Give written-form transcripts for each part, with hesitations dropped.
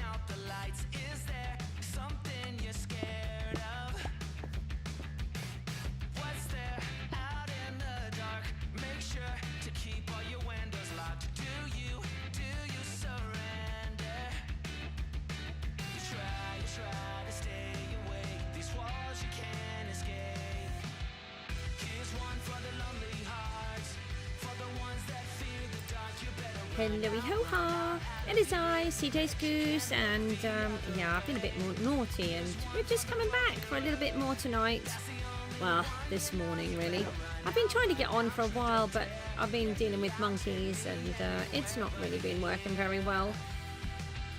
out the lights. Is there something you're scared of? What's there out in the dark? Make sure to keep all your windows locked. Do you surrender? You try to stay awake. These walls you can't escape. Here's one for the lonely hearts, for the ones that fear the dark. You better Hello ho ha! It is I, CJSGOOSE, and yeah, I've been a bit more naughty and we're just coming back for a little bit more tonight. Well, this morning really. I've been trying to get on for a while, but I've been dealing with monkeys and it's not really been working very well.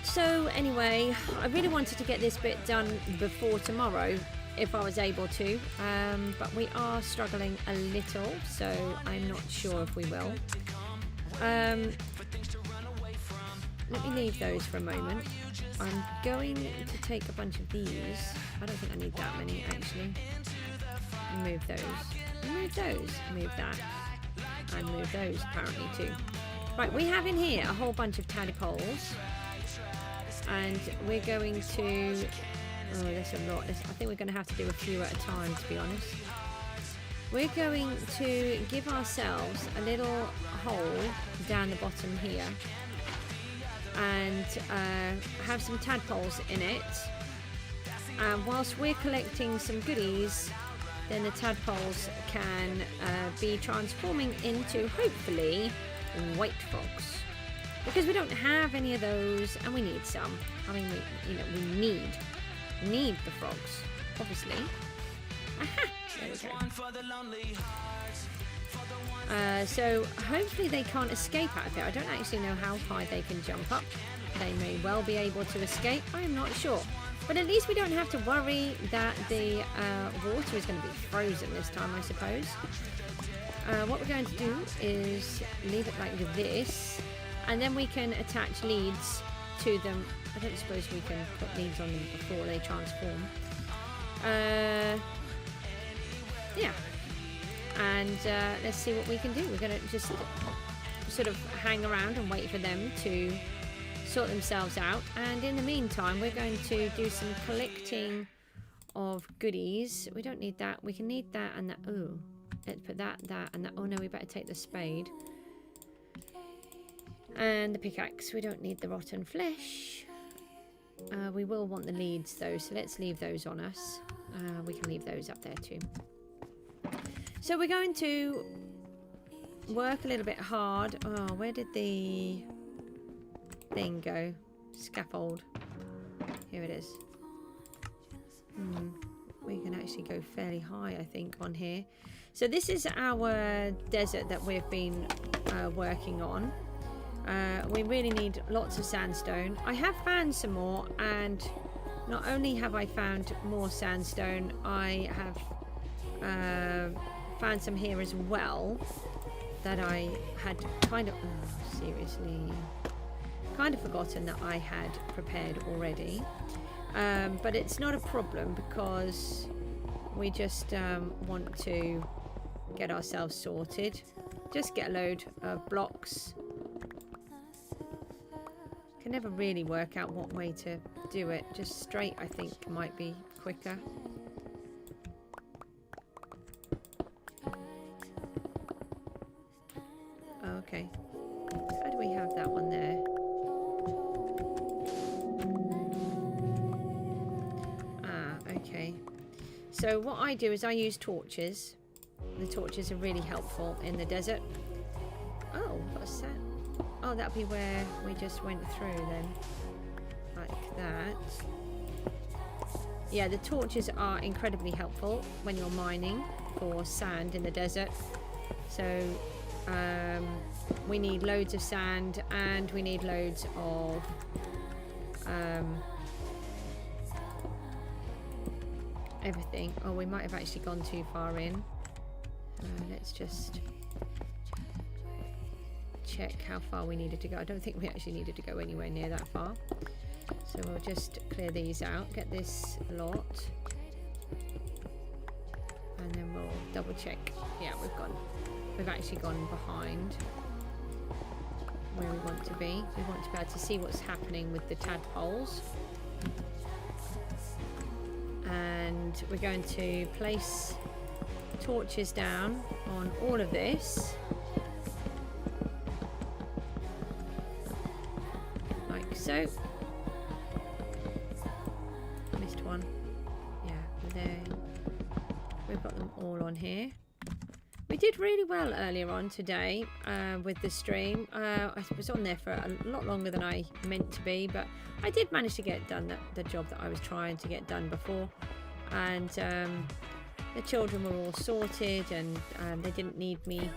So anyway, I really wanted to get this bit done before tomorrow if I was able to, but we are struggling a little, so I'm not sure if we will. Let me leave those for a moment. I'm going to take a bunch of these. I don't think I need that many actually. Move those. Move those. Move that. And move those apparently too. Right, we have in here a whole bunch of tadpoles. And we're going to... Oh, there's a lot. I think we're going to have to do a few at a time, to be honest. We're going to give ourselves a little hole down the bottom here. And have some tadpoles in it. And whilst we're collecting some goodies, then the tadpoles can be transforming into, hopefully, white frogs. Because we don't have any of those, and we need some. I mean, we need the frogs, obviously. Aha! There we go. So hopefully they can't escape out of it. I don't actually know how high they can jump up. They may well be able to escape. I am not sure. But at least we don't have to worry that the water is going to be frozen this time, I suppose. What we're going to do is leave it like this. And then we can attach leads to them. I don't suppose we can put leads on them before they transform. Yeah. And let's see what we can do. We're going to just sort of hang around and wait for them to sort themselves out. And in the meantime, we're going to do some collecting of goodies. We don't need that. We can need that and that. Oh, let's put that, and that. Oh no, we better take the spade. And the pickaxe. We don't need the rotten flesh. We will want the leads though, so let's leave those on us. We can leave those up there too. So we're going to work a little bit hard. Oh, where did the thing go? Scaffold. Here it is. We can actually go fairly high, I think, on here. So this is our desert that we've been working on. We really need lots of sandstone. I have found some more, and not only have I found more sandstone, I have found some here as well that I had kind of forgotten that I had prepared already. But it's not a problem because we just want to get ourselves sorted. Just get a load of blocks. Can never really work out what way to do it. Just straight, I think, might be quicker. Oh, okay. How do we have that one there? Ah, okay. So what I do is I use torches. The torches are really helpful in the desert. Oh, what's that? Oh, that'll be where we just went through then. Like that. Yeah, the torches are incredibly helpful when you're mining for sand in the desert. So we need loads of sand and we need loads of everything. Oh, we might have actually gone too far in. Let's just check how far we needed to go. I don't think we actually needed to go anywhere near that far. So we'll just clear these out, get this lot, and then we'll double check. Yeah, we've actually gone behind. where we want to be. We want to be able to see what's happening with the tadpoles. And we're going to place torches down on all of this. Like so. Missed one. Yeah, there. We've got them all on here. We did really well earlier on today with the stream. I was on there for a lot longer than I meant to be, but I did manage to get done the job that I was trying to get done before. And the children were all sorted, and they didn't need me.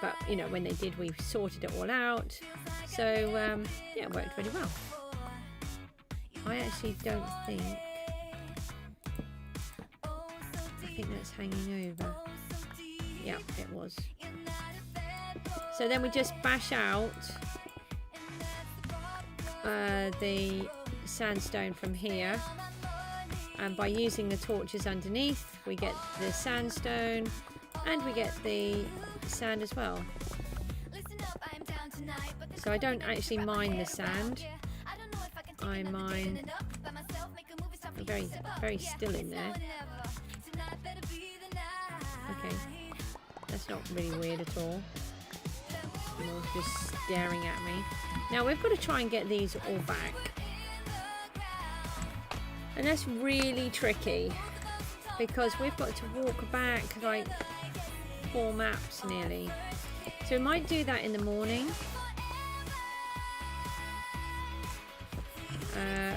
But, you know, when they did, we sorted it all out. So, yeah, it worked really well. I actually don't think... I think that's hanging over. Yeah, it was. So then we just bash out the sandstone from here, and by using the torches underneath we get the sandstone and we get the sand as well. So I don't actually mine the sand, I mine... very, very still in there. Okay. That's not really weird at all. More just staring at me. Now we've got to try and get these all back. And that's really tricky because we've got to walk back like 4 maps nearly. So we might do that in the morning.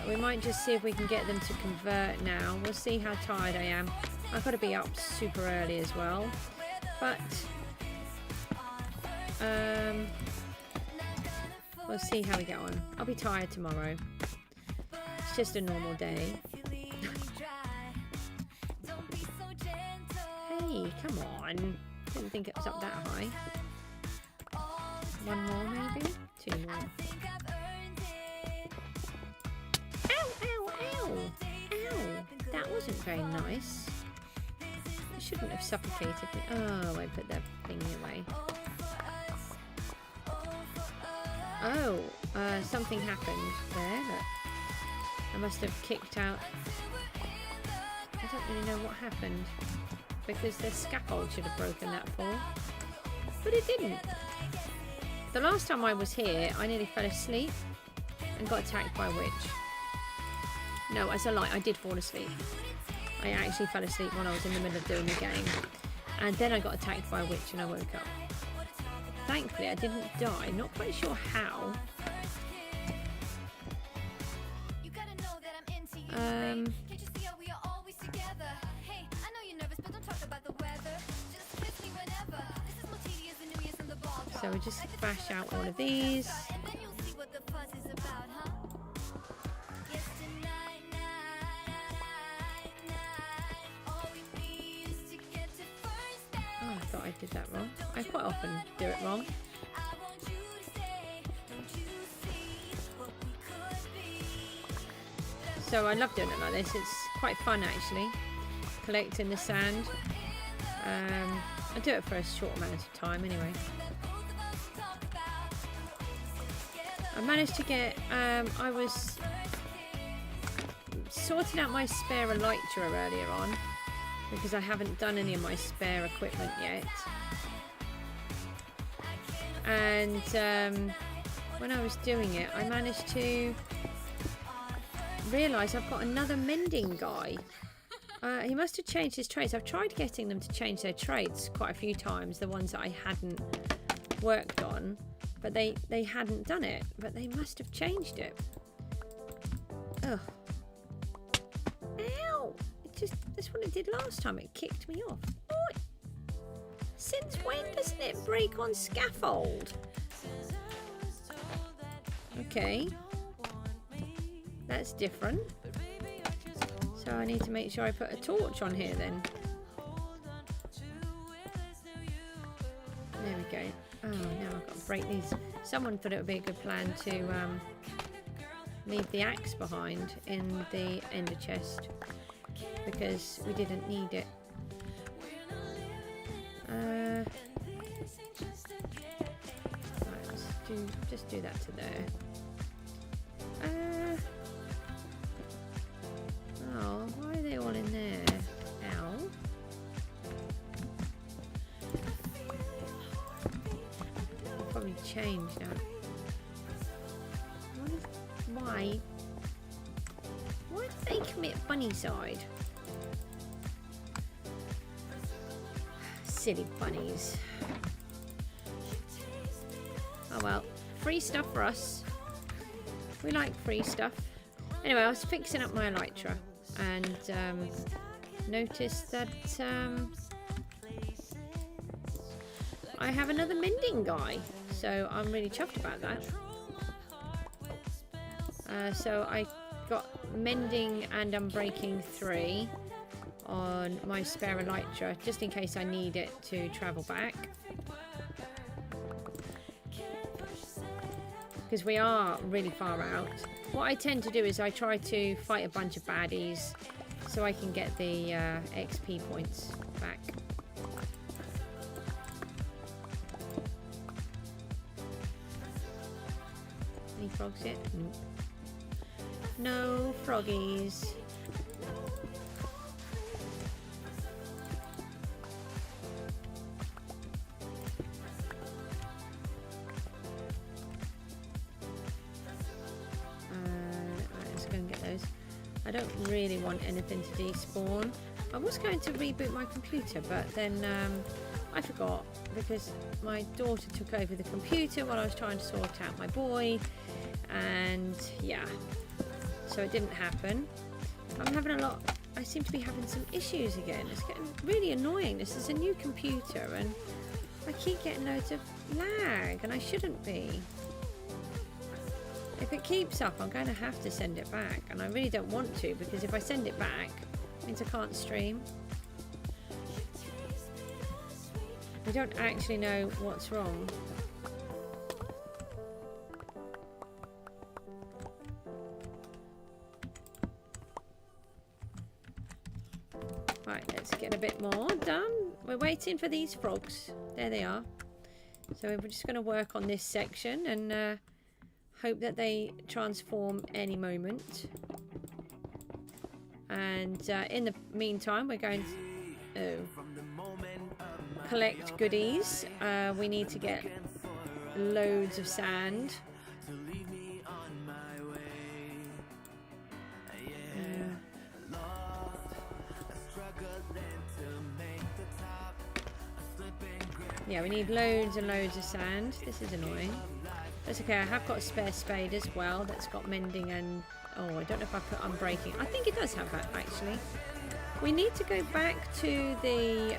We might just see if we can get them to convert now. We'll see how tired I am. I've got to be up super early as well. But we'll see how we get on. I'll be tired tomorrow. It's just a normal day. Hey, come on. Didn't think it was up that high. 1 more maybe? 2 more. Ow, ow, ow! Ow! That wasn't very nice. It shouldn't have suffocated me. Oh, I put that thingy away. Oh, something happened there. Look. I must have kicked out. I don't really know what happened because the scaffold should have broken that fall, but it didn't. The last time I was here, I nearly fell asleep and got attacked by a witch. No, as a lie, I did fall asleep. I actually fell asleep when I was in the middle of doing the game, and then I got attacked by a witch and I woke up. Thankfully, I didn't die. Not quite sure how. So we just bash out all of these. Oh, I thought I did that wrong. I quite often do it wrong. So I love doing it like this. It's quite fun actually, collecting the sand. I do it for a short amount of time anyway. I managed to get, I was sorting out my spare elytra earlier on because I haven't done any of my spare equipment yet. And when I was doing it, I managed to realise I've got another mending guy. He must have changed his trades. I've tried getting them to change their trades quite a few times, the ones that I hadn't worked on, but they hadn't done it, but they must have changed it. Ugh. Ow! That's what it did last time. It kicked me off. Oi. Since when doesn't it break on scaffold? Okay. That's different. So I need to make sure I put a torch on here then. There we go. Oh, now I've got to break these. Someone thought it would be a good plan to leave the axe behind in the ender chest because we didn't need it. Right, let's do just do that to there. Oh, why are they all in there? Ow. I'll probably change that. Why do they commit bunny side? Silly bunnies. Oh well, free stuff for us. We like free stuff. Anyway, I was fixing up my elytra and noticed that I have another mending guy. So I'm really chuffed about that. So I got mending and unbreaking 3 on my spare elytra, just in case I need it to travel back. Because we are really far out. What I tend to do is I try to fight a bunch of baddies so I can get the XP points back. Any frogs yet? Nope. No froggies. Let's go and get those. I don't really want anything to despawn. I was going to reboot my computer, but then I forgot because my daughter took over the computer while I was trying to sort out my boy, and yeah, so it didn't happen. I seem to be having some issues again. It's getting really annoying. This is a new computer and I keep getting loads of lag, and I shouldn't be. If it keeps up, I'm going to have to send it back, and I really don't want to, because if I send it back, it means I can't stream. We don't actually know what's wrong. Right, let's get a bit more done. We're waiting for these frogs. There they are. So we're just going to work on this section and hope that they transform any moment. And in the meantime, we're going to collect goodies. We need to get loads of sand. Yeah, we need loads and loads of sand. This is annoying. That's okay, I have got a spare spade as well that's got mending and... Oh, I don't know if I put unbreaking. I think it does have that, actually. We need to go back to the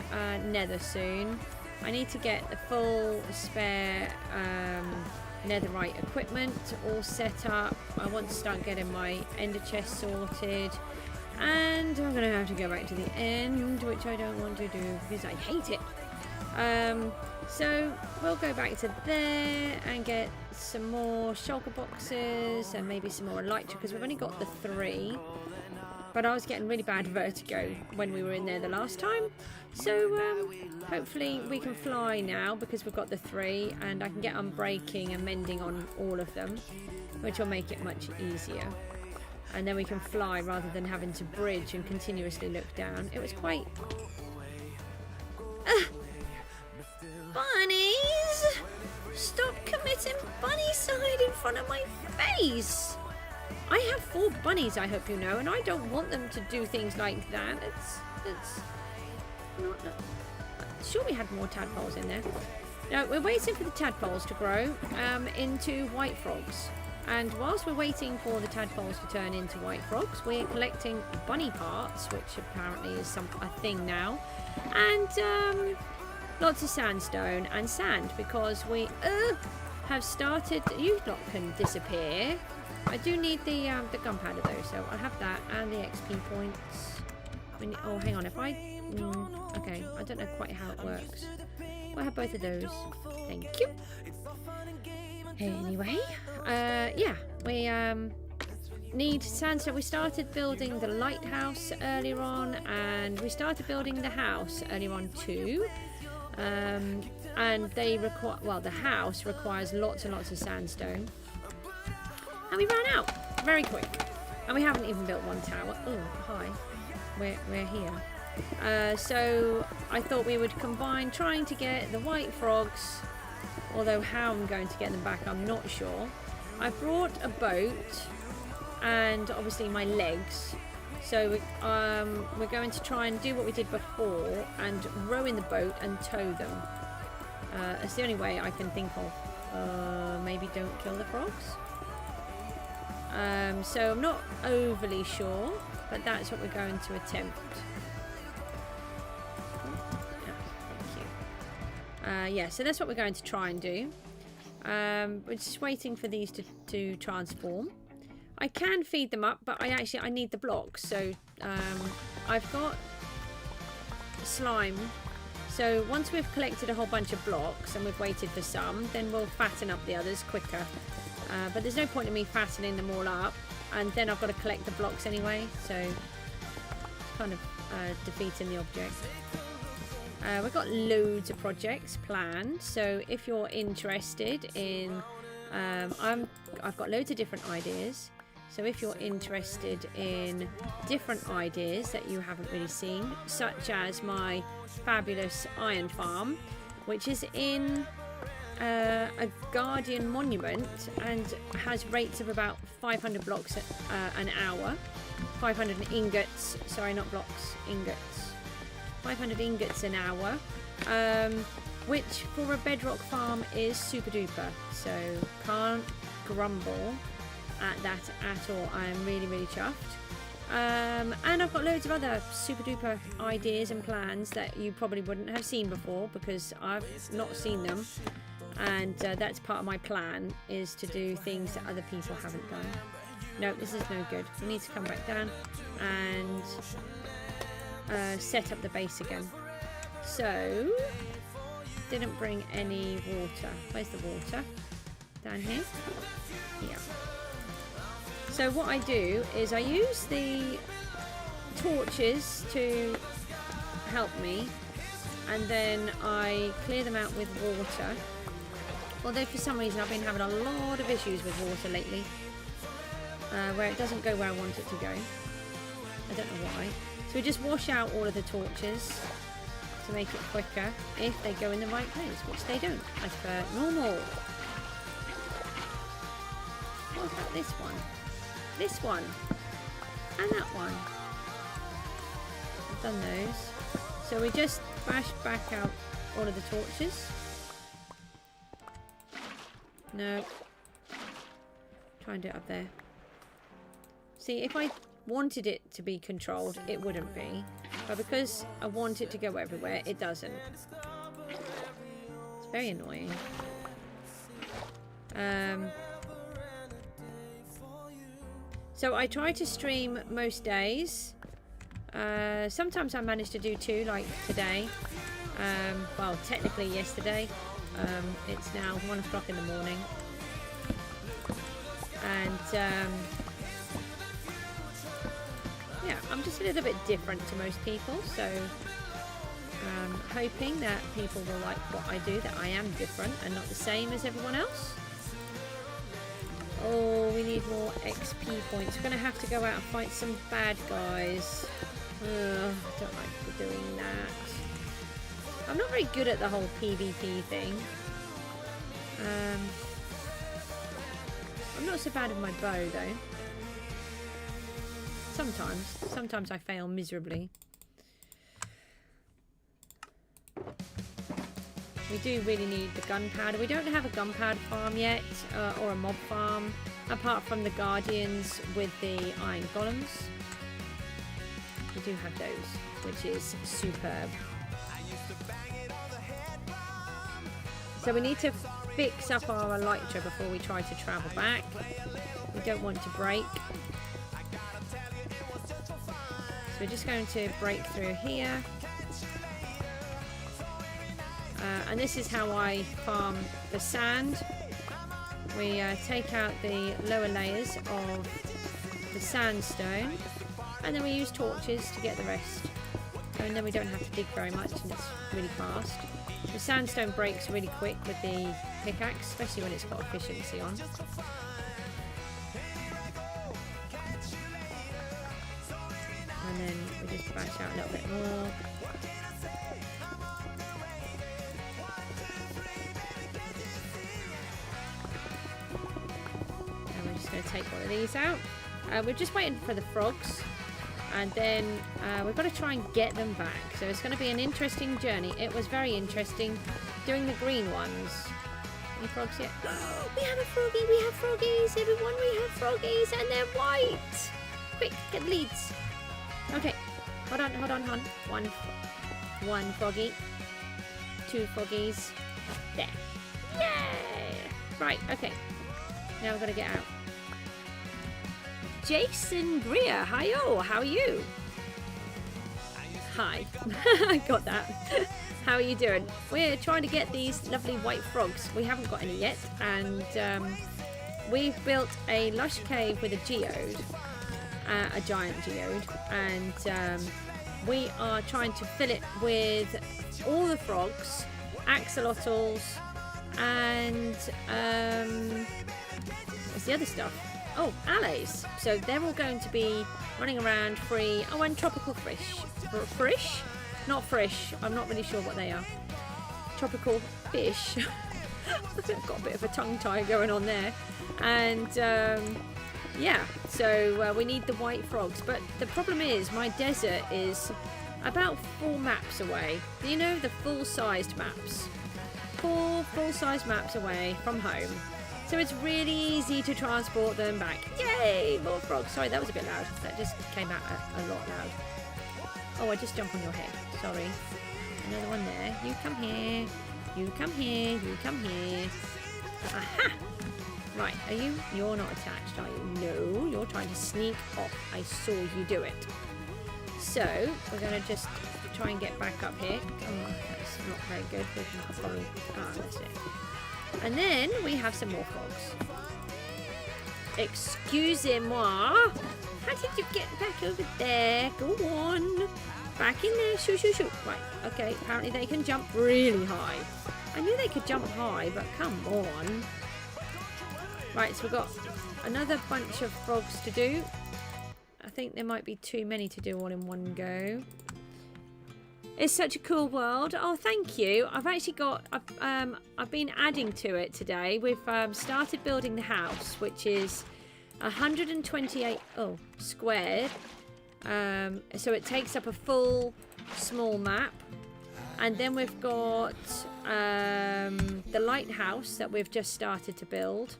nether soon. I need to get the full spare netherite equipment all set up. I want to start getting my ender chest sorted. And I'm going to have to go back to the end, which I don't want to do because I hate it. So we'll go back to there and get some more shulker boxes and maybe some more elytra, because we've only got the 3. But I was getting really bad vertigo when we were in there the last time. So hopefully we can fly now because we've got the 3, and I can get unbreaking and mending on all of them, which will make it much easier. And then we can fly rather than having to bridge and continuously look down. It was quite... Bunnies! Stop committing bunny side in front of my face! I have 4 bunnies, I hope you know, and I don't want them to do things like that. It's not... Sure, we had more tadpoles in there. No, we're waiting for the tadpoles to grow into white frogs. And whilst we're waiting for the tadpoles to turn into white frogs, we're collecting bunny parts, which apparently is a thing now. And lots of sandstone and sand, because we have started... You lot can disappear. I do need the gunpowder though, so I have that and the XP points. Oh, hang on, if I... okay, I don't know quite how it works. I have both of those. Thank you. Anyway, yeah, we need sandstone. We started building the lighthouse earlier on, and we started building the house earlier on too. and they require, well, the house requires lots and lots of sandstone, and we ran out very quick, and we haven't even built one tower. Oh, hi, we're here. So I thought we would combine trying to get the white frogs, although how I'm going to get them back I'm not sure. I brought a boat and obviously my legs, so we're going to try and do what we did before and row in the boat and tow them. It's the only way I can think of. Maybe don't kill the frogs. So I'm not overly sure, but that's what we're going to attempt. Yeah, so that's what we're going to try and do. We're just waiting for these to transform. I can feed them up, but I need the blocks. So I've got slime. So once we've collected a whole bunch of blocks and we've waited for some, then we'll fatten up the others quicker. But there's no point in me fattening them all up, and then I've got to collect the blocks anyway. So it's kind of defeating the object. We've got loads of projects planned, so if you're interested in, I've got loads of different ideas, so if you're interested in different ideas that you haven't really seen, such as my fabulous iron farm, which is in a guardian monument and has rates of about 500 blocks an hour, 500 ingots, sorry, not blocks, ingots. 500 ingots an hour, which for a bedrock farm is super duper, so can't grumble at that at all. I am really, really chuffed. And I've got loads of other super duper ideas and plans that you probably wouldn't have seen before because I've not seen them, and that's part of my plan, is to do things that other people haven't done. No, this is no good. We need to come back down and set up the base again. So didn't bring any water. Where's the water? Down here? Yeah. So what I do is I use the torches to help me, and then I clear them out with water. Although for some reason I've been having a lot of issues with water lately, where it doesn't go where I want it to go. I don't know why. So we just wash out all of the torches to make it quicker if they go in the right place, which they don't, as per normal. What about this one? This one. And that one. I've done those. So we just bash back out all of the torches. No. Try and do it up there. See, if I wanted it to be controlled, it wouldn't be, but because I want it to go everywhere, it doesn't. It's very annoying. So I try to stream most days. Sometimes I manage to do 2, like today. Well, technically yesterday. It's now 1 o'clock in the morning, and yeah, I'm just a little bit different to most people, so hoping that people will like what I do, that I am different and not the same as everyone else. Oh, we need more XP points. We're going to have to go out and fight some bad guys. I don't like doing that. I'm not very good at the whole PvP thing. I'm not so bad with my bow though. Sometimes I fail miserably. We do really need the gunpowder. We don't have a gunpowder farm yet, or a mob farm, apart from the guardians with the iron golems. We do have those, which is superb. So we need to fix up our elytra before we try to travel back. We don't want to break. So we're just going to break through here. And this is how I farm the sand. We take out the lower layers of the sandstone, and then we use torches to get the rest. And then we don't have to dig very much, and it's really fast. The sandstone breaks really quick with the pickaxe, especially when it's got efficiency on. And then we just bash out a little bit more. And we're just going to take one of these out. We're just waiting for the frogs. And then we've got to try and get them back. So it's going to be an interesting journey. It was very interesting doing the green ones. Any frogs yet? We have a froggy! We have froggies! Everyone, we have froggies! And they're white! Quick, get the leads. Okay, hold on. One froggy. 2 froggies. There. Yay! Right, okay. Now we've got to get out. Jason Greer, hi-yo, how are you? Hi, I got that. How are you doing? We're trying to get these lovely white frogs. We haven't got any yet, and we've built a lush cave with a geode, a giant geode, and we are trying to fill it with all the frogs, axolotls, and what's the other stuff? Oh, allays. So they're all going to be running around free. Oh, and tropical fish. Frish? Not frish. I'm not really sure what they are. Tropical fish. I've got a bit of a tongue tie going on there. And yeah, so we need the white frogs. But the problem is my desert is about 4 maps away. Do you know the full-sized maps? 4 full-sized maps away from home. So it's really easy to transport them back. Yay! More frogs. Sorry, that was a bit loud. That just came out a lot loud. Oh, I just jumped on your head. Sorry. Another one there. You come here. You come here. You come here. Aha! Right, are you? You're not attached, are you? No, you're trying to sneak off. I saw you do it. So, we're going to just try and get back up here. Oh, that's not very good. We can probably... Ah, that's it. And then we have some more frogs. Excusez-moi. How did you get back over there? Go on. Back in there. Shoot, shoot, shoot. Right. Okay. Apparently they can jump really high. I knew they could jump high, but come on. Right. So we've got another bunch of frogs to do. I think there might be too many to do all in one go. It's such a cool world. Oh, thank you. I've actually got... I've been adding to it today. We've started building the house, which is 128 squared. So it takes up a full small map. And then we've got the lighthouse that we've just started to build.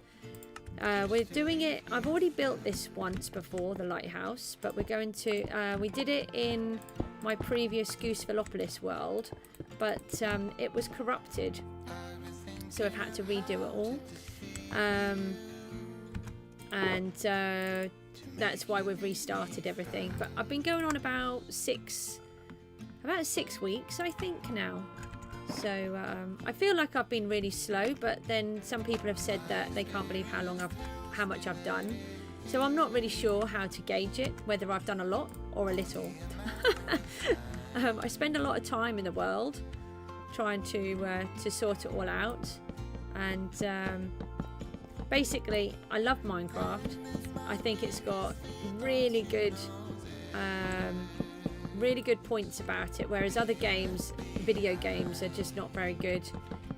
We're doing it... I've already built this once before, the lighthouse. But we're going to... we did it in... my previous Goosevillopolis world, but it was corrupted, so I've had to redo it all, and that's why we've restarted everything. But I've been going on about 6 weeks, I think now. So I feel like I've been really slow, but then some people have said that they can't believe how much I've done. So I'm not really sure how to gauge it, whether I've done a lot or a little. I spend a lot of time in the world trying to sort it all out. And basically, I love Minecraft. I think it's got really good points about it, whereas other games, video games, are just not very good.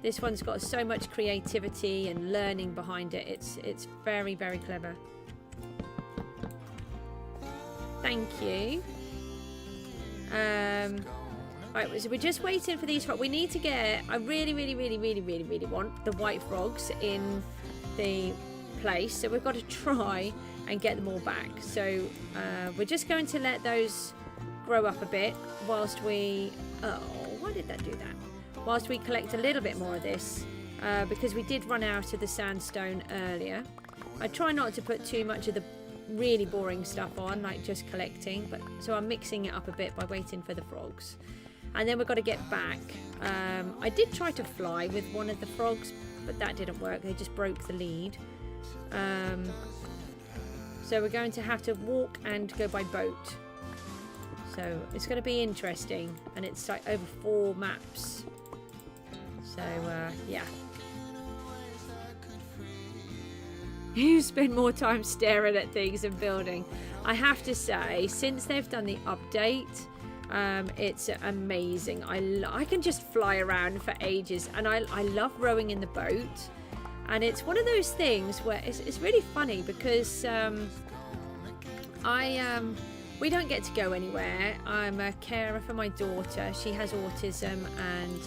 This one's got so much creativity and learning behind it. It's very, very clever. Thank you. Right, so we're just waiting for these frogs. We need to get... I really want the white frogs in the place. So we've got to try and get them all back. So we're just going to let those grow up a bit whilst we... Oh, why did that do that? Whilst we collect a little bit more of this. Because we did run out of the sandstone earlier. I try not to put too much of the really boring stuff on, like just collecting, but so I'm mixing it up a bit by waiting for the frogs. And then we've got to get back. I did try to fly with one of the frogs, but that didn't work. They just broke the lead. So we're going to have to walk and go by boat. So it's going to be interesting, and it's like over 4 maps. So yeah. You spend more time staring at things than building. I have to say, since they've done the update, it's amazing. I can just fly around for ages, and I love rowing in the boat. And it's one of those things where it's really funny because we don't get to go anywhere. I'm a carer for my daughter. She has autism and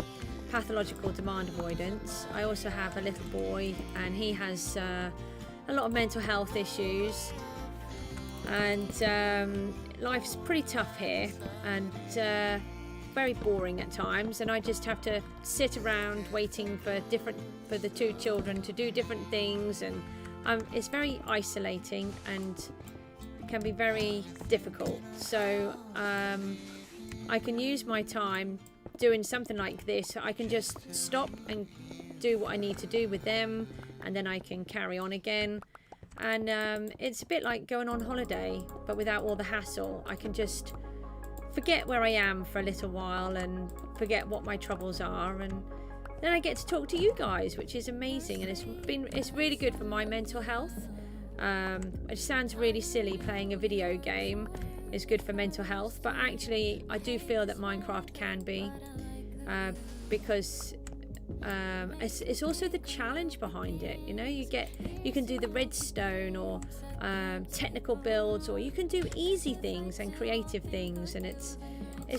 pathological demand avoidance. I also have a little boy, and he has a lot of mental health issues. And life's pretty tough here, and very boring at times, and I just have to sit around waiting for the two children to do different things, and it's very isolating and can be very difficult. So I can use my time doing something like this. I can just stop and do what I need to do with them, and then I can carry on again. And it's a bit like going on holiday, but without all the hassle. I can just forget where I am for a little while and forget what my troubles are, and then I get to talk to you guys, which is amazing. And it's really good for my mental health. It sounds really silly, playing a video game is good for mental health, but actually I do feel that Minecraft can be, because it's also the challenge behind it. You know, you can do the redstone or technical builds, or you can do easy things and creative things, and it's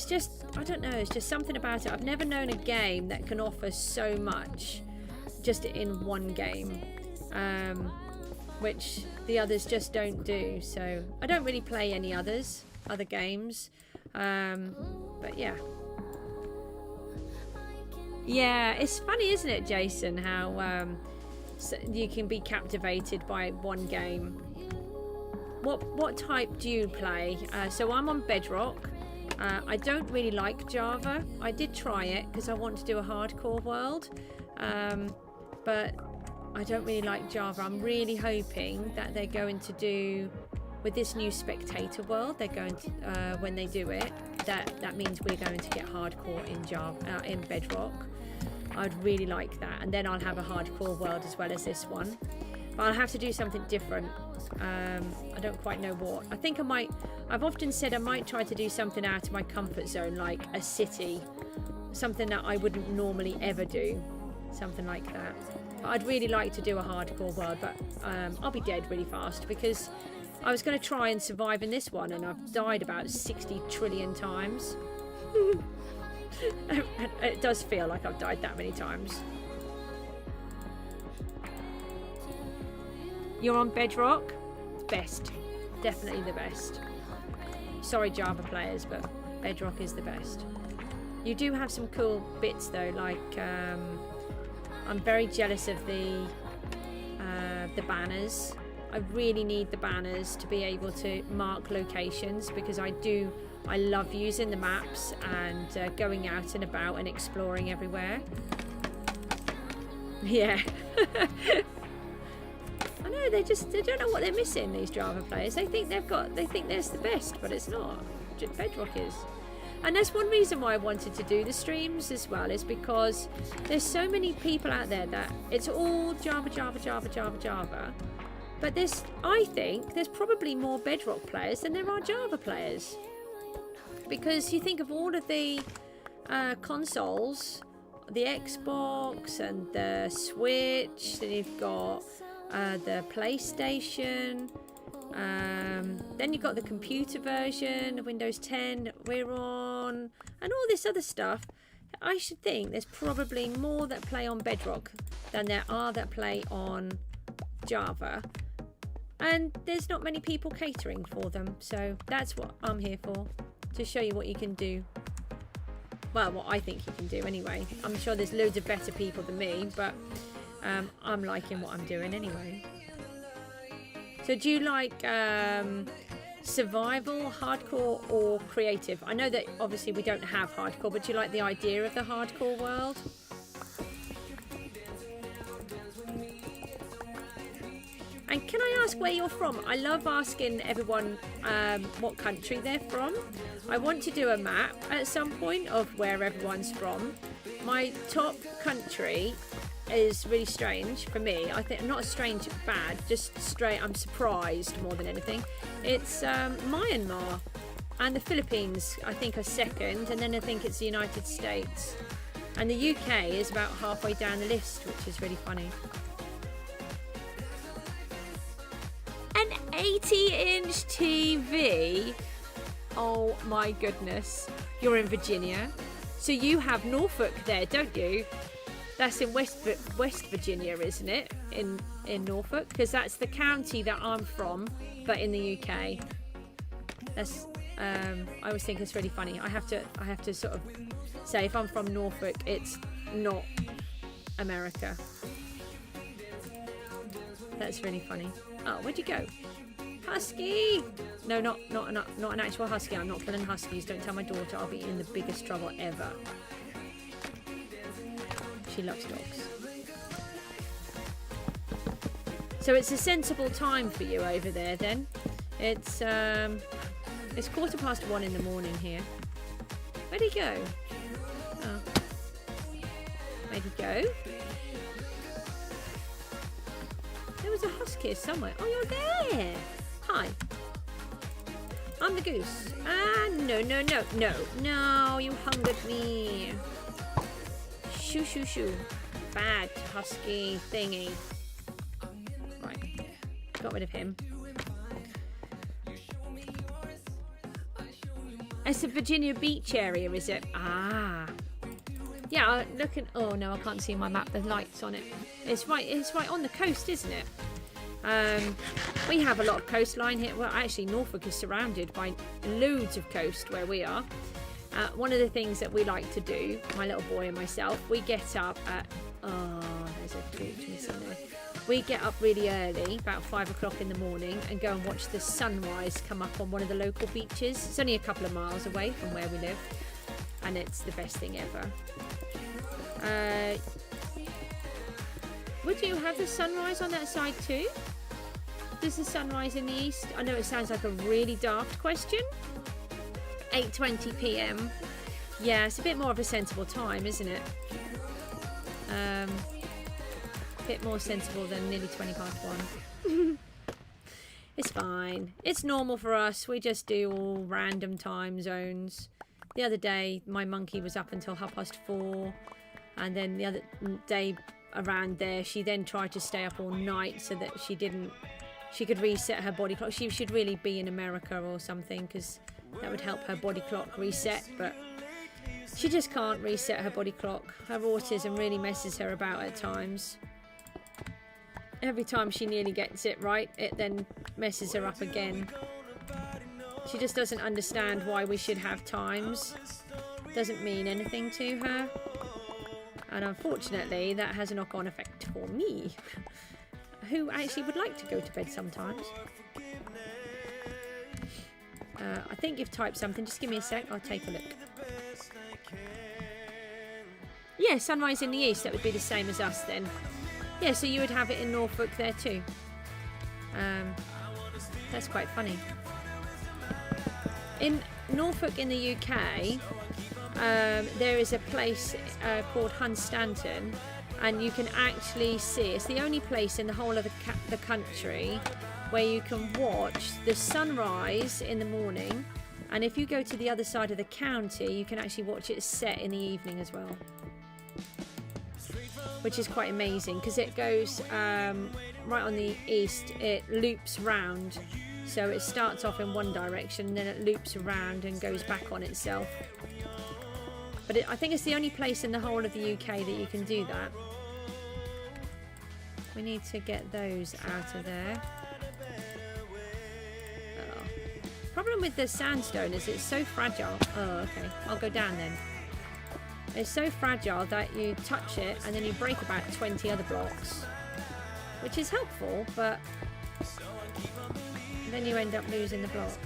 just, I don't know, it's just something about it. I've never known a game that can offer so much just in one game, which the others just don't do. So I don't really play any other games, but yeah. Yeah, it's funny, isn't it, Jason, how you can be captivated by one game. What type do you play? So I'm on Bedrock. I don't really like Java. I did try it because I want to do a hardcore world, but I don't really like Java. I'm really hoping that they're going to do, with this new spectator world, they're going to, when they do it, that means we're going to get hardcore in Java, in Bedrock. I'd really like that, and then I'll have a hardcore world as well as this one. But I'll have to do something different. I don't quite know what. I think I've often said I might try to do something out of my comfort zone, like a city, something that I wouldn't normally ever do, something like that. But I'd really like to do a hardcore world, but I'll be dead really fast, because I was going to try and survive in this one, and I've died about 60 trillion times. It does feel like I've died that many times. You're on Bedrock? Best. Definitely the best. Sorry, Java players, but Bedrock is the best. You do have some cool bits though, like I'm very jealous of the banners. I really need the banners to be able to mark locations, because I love using the maps and going out and about and exploring everywhere. Yeah. I know, they don't know what they're missing, these Java players. They think they're the best, but it's not. Bedrock is. And that's one reason why I wanted to do the streams as well, is because there's so many people out there that it's all Java. But I think there's probably more Bedrock players than there are Java players. Because you think of all of the consoles, the Xbox and the Switch, then you've got the PlayStation, then you've got the computer version, Windows 10 we're on, and all this other stuff. I should think there's probably more that play on Bedrock than there are that play on Java. And there's not many people catering for them, so that's what I'm here for, to show you what you can do. Well, what I think you can do anyway. I'm sure there's loads of better people than me, but I'm liking what I'm doing anyway. So do you like survival, hardcore, or creative? I know that obviously we don't have hardcore, but do you like the idea of the hardcore world? And can I ask where you're from? I love asking everyone what country they're from. I want to do a map at some point of where everyone's from. my top country is really strange for me. I think not strange, bad, just straight. I'm surprised more than anything. It's Myanmar and the Philippines. I think are second, and then I think it's the United States, and the UK is about halfway down the list, which is really funny. An 80-inch TV. Oh my goodness! You're in Virginia, so you have Norfolk there, don't you? That's in West Virginia, isn't it? In Norfolk, because that's the county that I'm from, but in the UK. That's I always think it's really funny. I have to sort of say if I'm from Norfolk, it's not America. That's really funny. Oh, where'd you go? Husky! No, not an actual husky. I'm not killing huskies. Don't tell my daughter. I'll be in the biggest trouble ever. She loves dogs. So it's a sensible time for you over there then. It's 1:15 in the morning here. Where'd he go? Oh. Where'd he go? There was a husky somewhere. Oh, you're there. Hi. I'm the goose. Ah, no, you hungered me. Shoo, shoo, shoo. Bad husky thingy. Right. Got rid of him. It's a Virginia Beach area, is it? Ah. Yeah, look at... Oh, no, I can't see my map. The light's on it. It's right on the coast, isn't it? We have a lot of coastline here. Well, actually, Norfolk is surrounded by loads of coast where we are. One of the things that we like to do, my little boy and myself, we get up at... Oh, there's a gooch missing there. We get up really early, about 5 o'clock in the morning, and go and watch the sunrise come up on one of the local beaches. It's only a couple of miles away from where we live, and it's the best thing ever. Would you have the sunrise on that side too? Does the sunrise in the east? I know it sounds like a really daft question. 8:20 p.m. Yeah, it's a bit more of a sensible time, isn't it? A bit more sensible than nearly 1:20. It's fine. It's normal for us. We just do all random time zones. The other day, my monkey was up until 4:30, and then the other day around there, she then tried to stay up all night so that she could reset her body clock. She should really be in America or something, because that would help her body clock reset, but she just can't reset her body clock. Her autism really messes her about at times. Every time she nearly gets it right, it then messes her up again. She just doesn't understand why we should have times. Doesn't mean anything to her. And unfortunately, that has a knock-on effect for me, who actually would like to go to bed sometimes. I think you've typed something. Just give me a sec. I'll take a look. Yeah, sunrise in the east. That would be the same as us then. Yeah, so you would have it in Norfolk there too. That's quite funny. In Norfolk in the UK, there is a place called Hunstanton, and you can actually see, it's the only place in the whole of the country where you can watch the sunrise in the morning, and if you go to the other side of the county, you can actually watch it set in the evening as well, which is quite amazing, because it goes right on the east. It loops round, so it starts off in one direction, then it loops around and goes back on itself. But I think it's the only place in the whole of the UK that you can do that. We need to get those out of there. Oh. Problem with the sandstone is it's so fragile. Oh, okay. I'll go down then. It's so fragile that you touch it and then you break about 20 other blocks, which is helpful, but then you end up losing the blocks.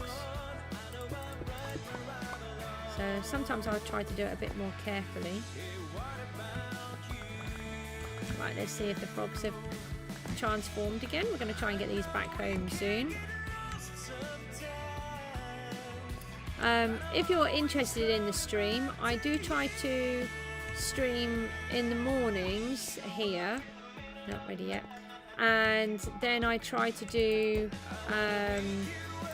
So sometimes I'll try to do it a bit more carefully. Right, let's see if the frogs have transformed again. We're going to try and get these back home soon. If you're interested in the stream, I do try to stream in the mornings here, not ready yet, and then I try to do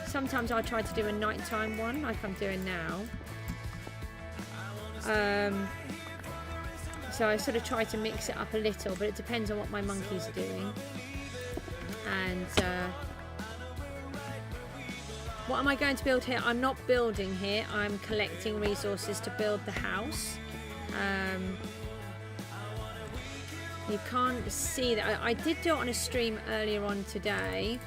sometimes I try to do a nighttime one like I'm doing now. So I sort of try to mix it up a little, but it depends on what my monkeys are doing. And what am I going to build here? I'm not building here, I'm collecting resources to build the house. You can't see that. I did do it on a stream earlier on today,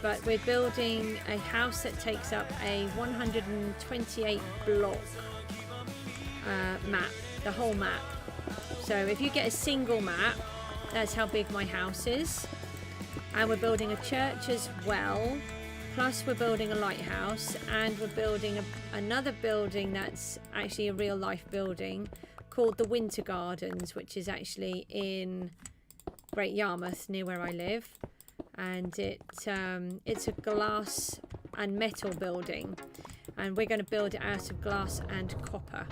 but we're building a house that takes up a 128 block map, the whole map. So if you get a single map, that's how big my house is. And we're building a church as well, plus we're building a lighthouse, and we're building another building that's actually a real life building called the Winter Gardens, which is actually in Great Yarmouth near where I live. And it's a glass and metal building, and we're going to build it out of glass and copper.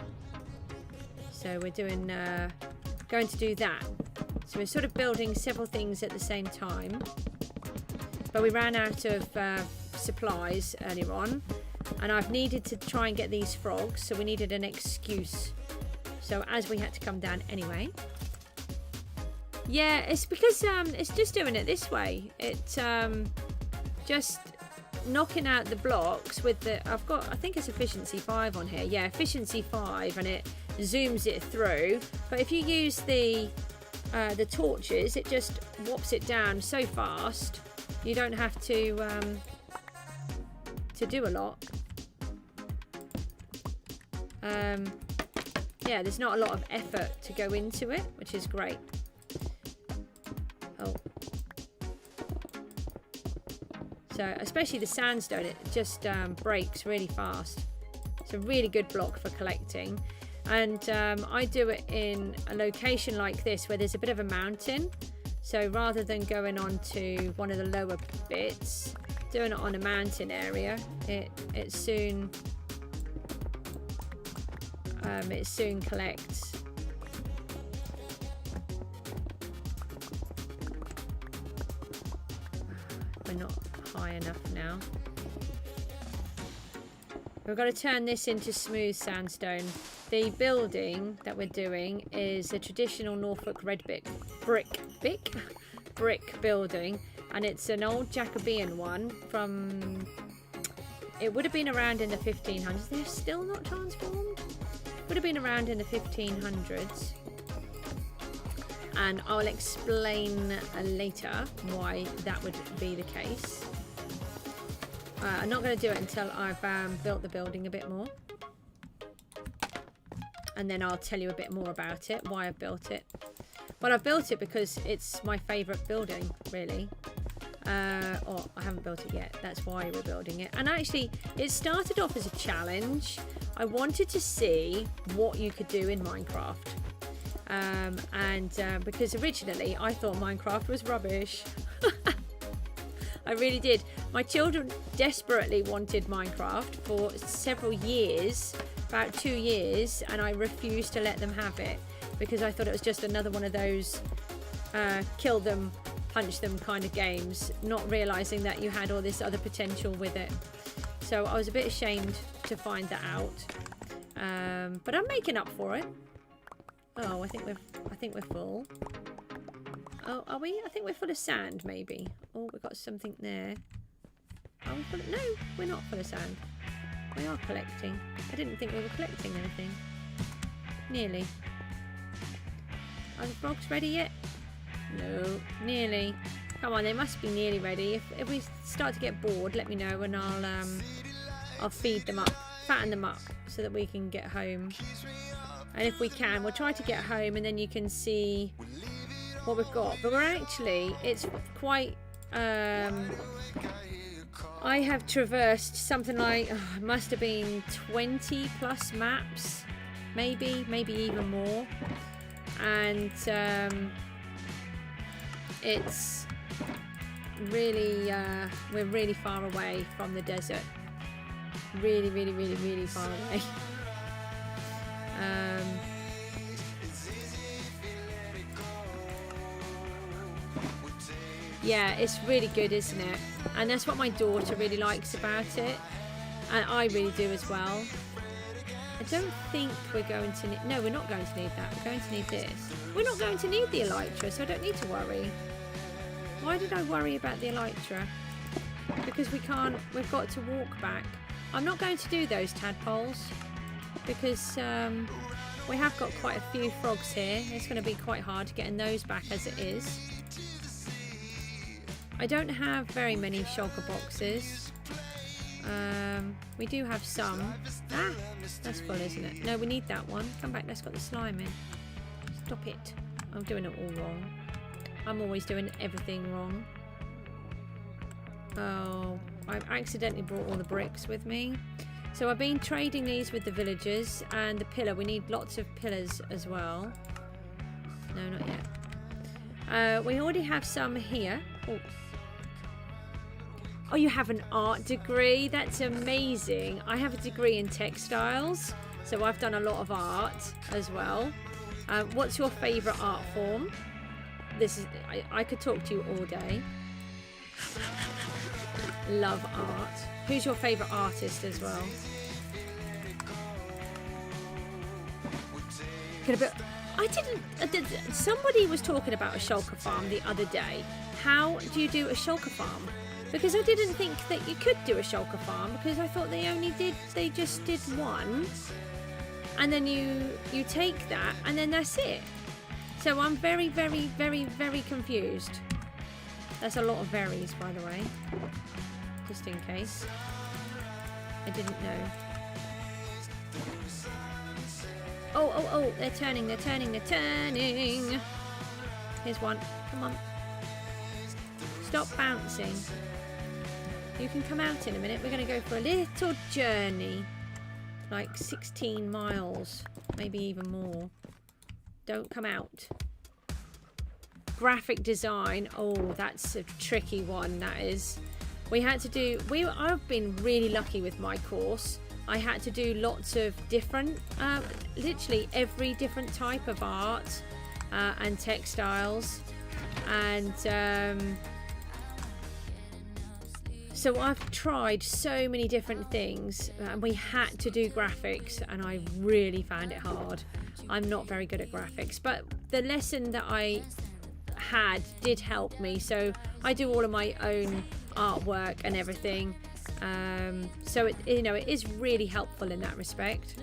So we're doing going to do that. So we're sort of building several things at the same time, but we ran out of supplies earlier on, and I've needed to try and get these frogs, so we needed an excuse. So as we had to come down anyway. Yeah, it's because it's just doing it this way. It's just knocking out the blocks with the, I think it's efficiency 5 on here. Yeah, efficiency 5, and it zooms it through. But if you use the torches, it just whops it down so fast. You don't have to do a lot. Yeah, there's not a lot of effort to go into it, which is great. Oh. So, especially the sandstone, it just breaks really fast. It's a really good block for collecting. And I do it in a location like this where there's a bit of a mountain. So rather than going on to one of the lower bits, doing it on a mountain area, it soon collects. We're not high enough now. We've got to turn this into smooth sandstone. The building that we're doing is a traditional Norfolk red brick building, and it's an old Jacobean one from, it would have been around in the 1500s. They're still not transformed. Would have been around in the 1500s, and I'll explain later why that would be the case. I'm not going to do it until I've built the building a bit more, and then I'll tell you a bit more about it, why I've built it. Well, I've built it because it's my favourite building, really. Or I haven't built it yet, that's why we're building it. And actually, it started off as a challenge. I wanted to see what you could do in Minecraft. Because originally I thought Minecraft was rubbish. I really did. My children desperately wanted Minecraft for several years, about 2 years, and I refused to let them have it because I thought it was just another one of those kill them, punch them kind of games, not realizing that you had all this other potential with it. So I was a bit ashamed to find that out, but I'm making up for it. Oh, I think we're full. Oh, are we? I think we're full of sand, maybe. Oh, we've got something there. Are we full of, no, we're not full of sand. We are collecting. I didn't think we were collecting anything. Nearly. Are the frogs ready yet? No, nearly. Come on, they must be nearly ready. If we start to get bored, let me know, and I'll feed them up, fatten them up, so that we can get home. And if we can, we'll try to get home, and then you can see what we've got. But we're actually, it's quite. I have traversed something like, it must have been 20 plus maps, maybe even more, and it's really we're really far away from the desert, really far away. Yeah, it's really good, isn't it? And that's what my daughter really likes about it. And I really do as well. I don't think we're going to need... No, we're not going to need that. We're going to need this. We're not going to need the elytra, so I don't need to worry. Why did I worry about the elytra? Because we can't... We've got to walk back. I'm not going to do those tadpoles. Because we have got quite a few frogs here. It's going to be quite hard getting those back as it is. I don't have very many shulker boxes. We do have some. Ah, that's full, isn't it? No, we need that one. Come back, let's got the slime in. Stop it. I'm doing it all wrong. I'm always doing everything wrong. Oh, I accidentally brought all the bricks with me. So I've been trading these with the villagers and the pillar. We need lots of pillars as well. No, not yet. We already have some here. Oh, you have an art degree? That's amazing. I have a degree in textiles, so I've done a lot of art as well. What's your favourite art form? This is I could talk to you all day. Love art. Who's your favourite artist as well? Somebody was talking about a shulker farm the other day. How do you do a shulker farm? Because I didn't think that you could do a shulker farm, because I thought they just did one, and then you take that and then that's it. So I'm very, very, very, very confused. That's a lot of berries, by the way, just in case. I didn't know. Oh, they're turning. Here's one. Come on. Stop bouncing. You can come out in a minute. We're going to go for a little journey. Like 16 miles. Maybe even more. Don't come out. Graphic design. Oh, that's a tricky one, that is. We had to do... I've been really lucky with my course. I had to do lots of different... literally every different type of art and textiles. And... so I've tried so many different things, and we had to do graphics, and I really found it hard. I'm not very good at graphics, but the lesson that I had did help me. So I do all of my own artwork and everything. So it is really helpful in that respect.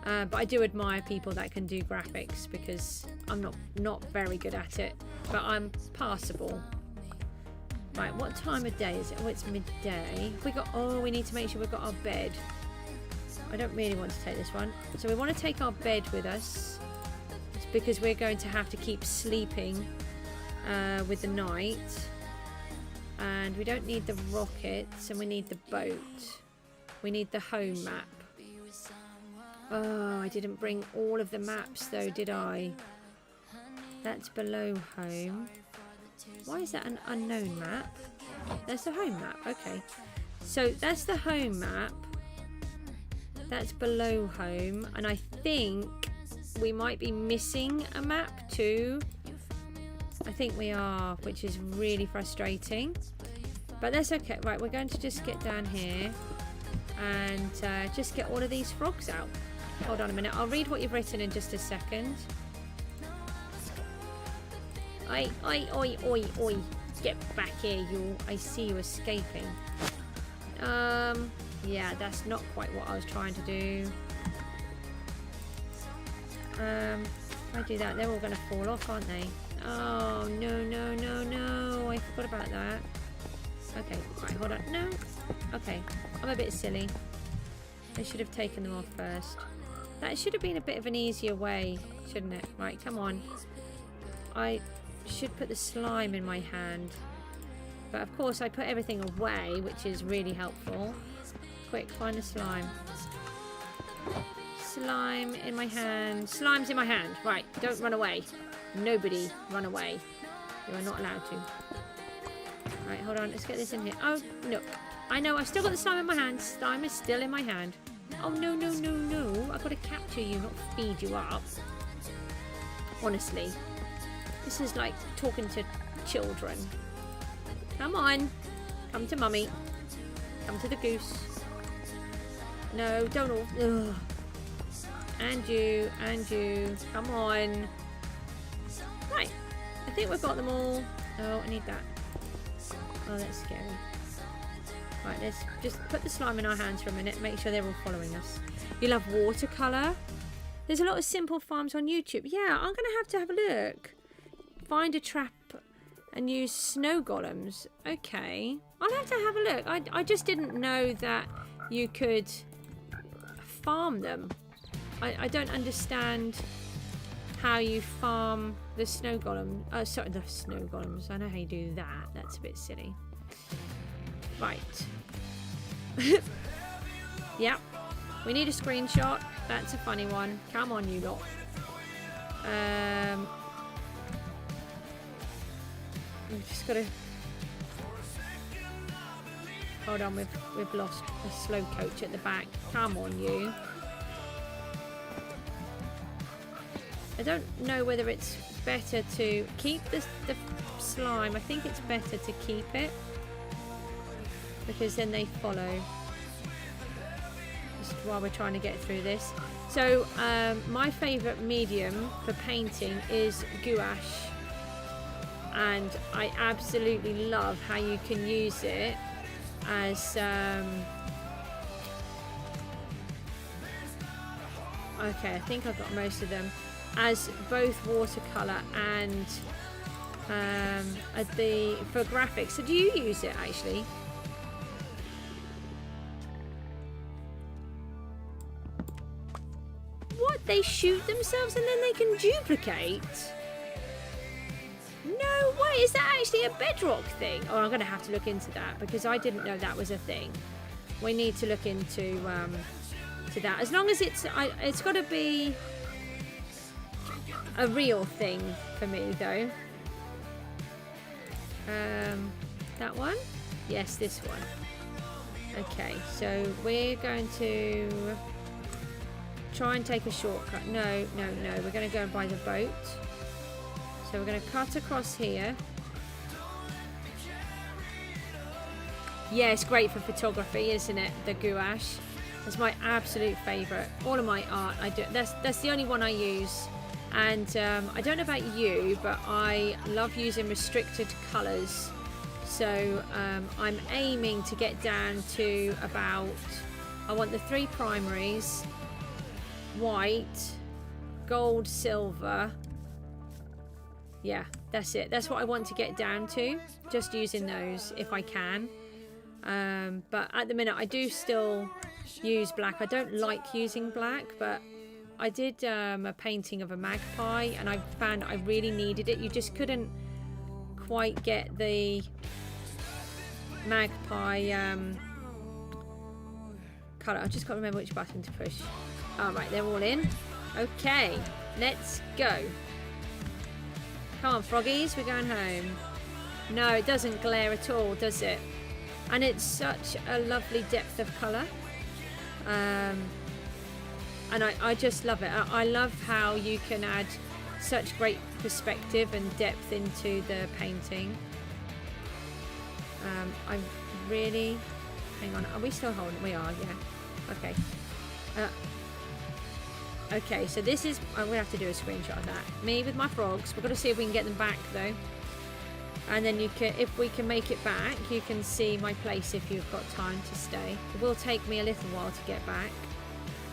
But I do admire people that can do graphics, because I'm not very good at it, but I'm passable. Right, what time of day is it? Oh, it's midday. We need to make sure we've got our bed. I don't really want to take this one. So we want to take our bed with us. It's because we're going to have to keep sleeping with the night. And we don't need the rockets, and we need the boat. We need the home map. Oh, I didn't bring all of the maps though, did I? That's below home. Why is that an unknown map? That's the home map. Okay. So that's the home map. That's below home. And I think we might be missing a map too. I think we are, which is really frustrating. But that's okay. Right, we're going to just get down here and just get all of these frogs out. Hold on a minute. I'll read what you've written in just a second. Oi. Get back here, you. I see you escaping. Yeah, that's not quite what I was trying to do. If I do that, they're all going to fall off, aren't they? Oh, no. I forgot about that. Okay, right, hold on. No. Okay, I'm a bit silly. I should have taken them off first. That should have been a bit of an easier way, shouldn't it? Right, come on. I should put the slime in my hand. But of course I put everything away, which is really helpful. Quick, find the slime. Slime in my hand. Slime's in my hand. Right, don't run away. Nobody run away. You are not allowed to. Right, hold on. Let's get this in here. Oh, no. I know, I've still got the slime in my hand. Slime is still in my hand. Oh, no. I've got to capture you, not feed you up. Honestly. This is like talking to children. Come on. Come to mummy. Come to the goose. No, don't all. Ugh. And you. Come on. Right. I think we've got them all. Oh, I need that. Oh, that's scary. Right, let's just put the slime in our hands for a minute. Make sure they're all following us. You love watercolour? There's a lot of simple farms on YouTube. Yeah, I'm going to have a look. Find a trap and use snow golems. Okay. I'll have to have a look. I just didn't know that you could farm them. I don't understand how you farm the snow golem. Oh, sorry, the snow golems. I know how you do that. That's a bit silly. Right. Yep. We need a screenshot. That's a funny one. Come on, you lot. We've just got to... Hold on, we've lost a slow coach at the back. Come on, you. I don't know whether it's better to keep the slime. I think it's better to keep it, because then they follow. Just while we're trying to get through this. So my favourite medium for painting is gouache, and I absolutely love how you can use it as okay, I think I've got most of them, as both watercolour and for graphics. So do you use it actually? What? They shoot themselves and then they can duplicate? No way! Is that actually a Bedrock thing? Oh, I'm going to have to look into that, because I didn't know that was a thing. We need to look into to that. As long as it's got to be a real thing for me, though. That one? Yes, this one. Okay, so we're going to try and take a shortcut. No. We're going to go and buy the boat. So we're going to cut across here. Yeah, it's great for photography, isn't it? The gouache. It's my absolute favourite. All of my art I do. That's the only one I use. And I don't know about you, but I love using restricted colours. So I'm aiming to get down to about... I want the 3 primaries. White, gold, silver. Yeah, that's it. That's what I want to get down to. Just using those if I can. But at the minute I do still use black. I don't like using black, but I did a painting of a magpie and I found I really needed it. You just couldn't quite get the magpie colour. I just can't remember which button to push. Alright, they're all in. Okay, let's go. Come on, froggies, we're going home. No, it doesn't glare at all, does it? And it's such a lovely depth of colour. And I just love it. I love how you can add such great perspective and depth into the painting. I'm really... Hang on, are we still holding? We are, yeah. Okay. Okay, so this is... I'm going to have to do a screenshot of that. Me with my frogs. We've got to see if we can get them back, though. And then you can, if we can make it back, you can see my place if you've got time to stay. It will take me a little while to get back.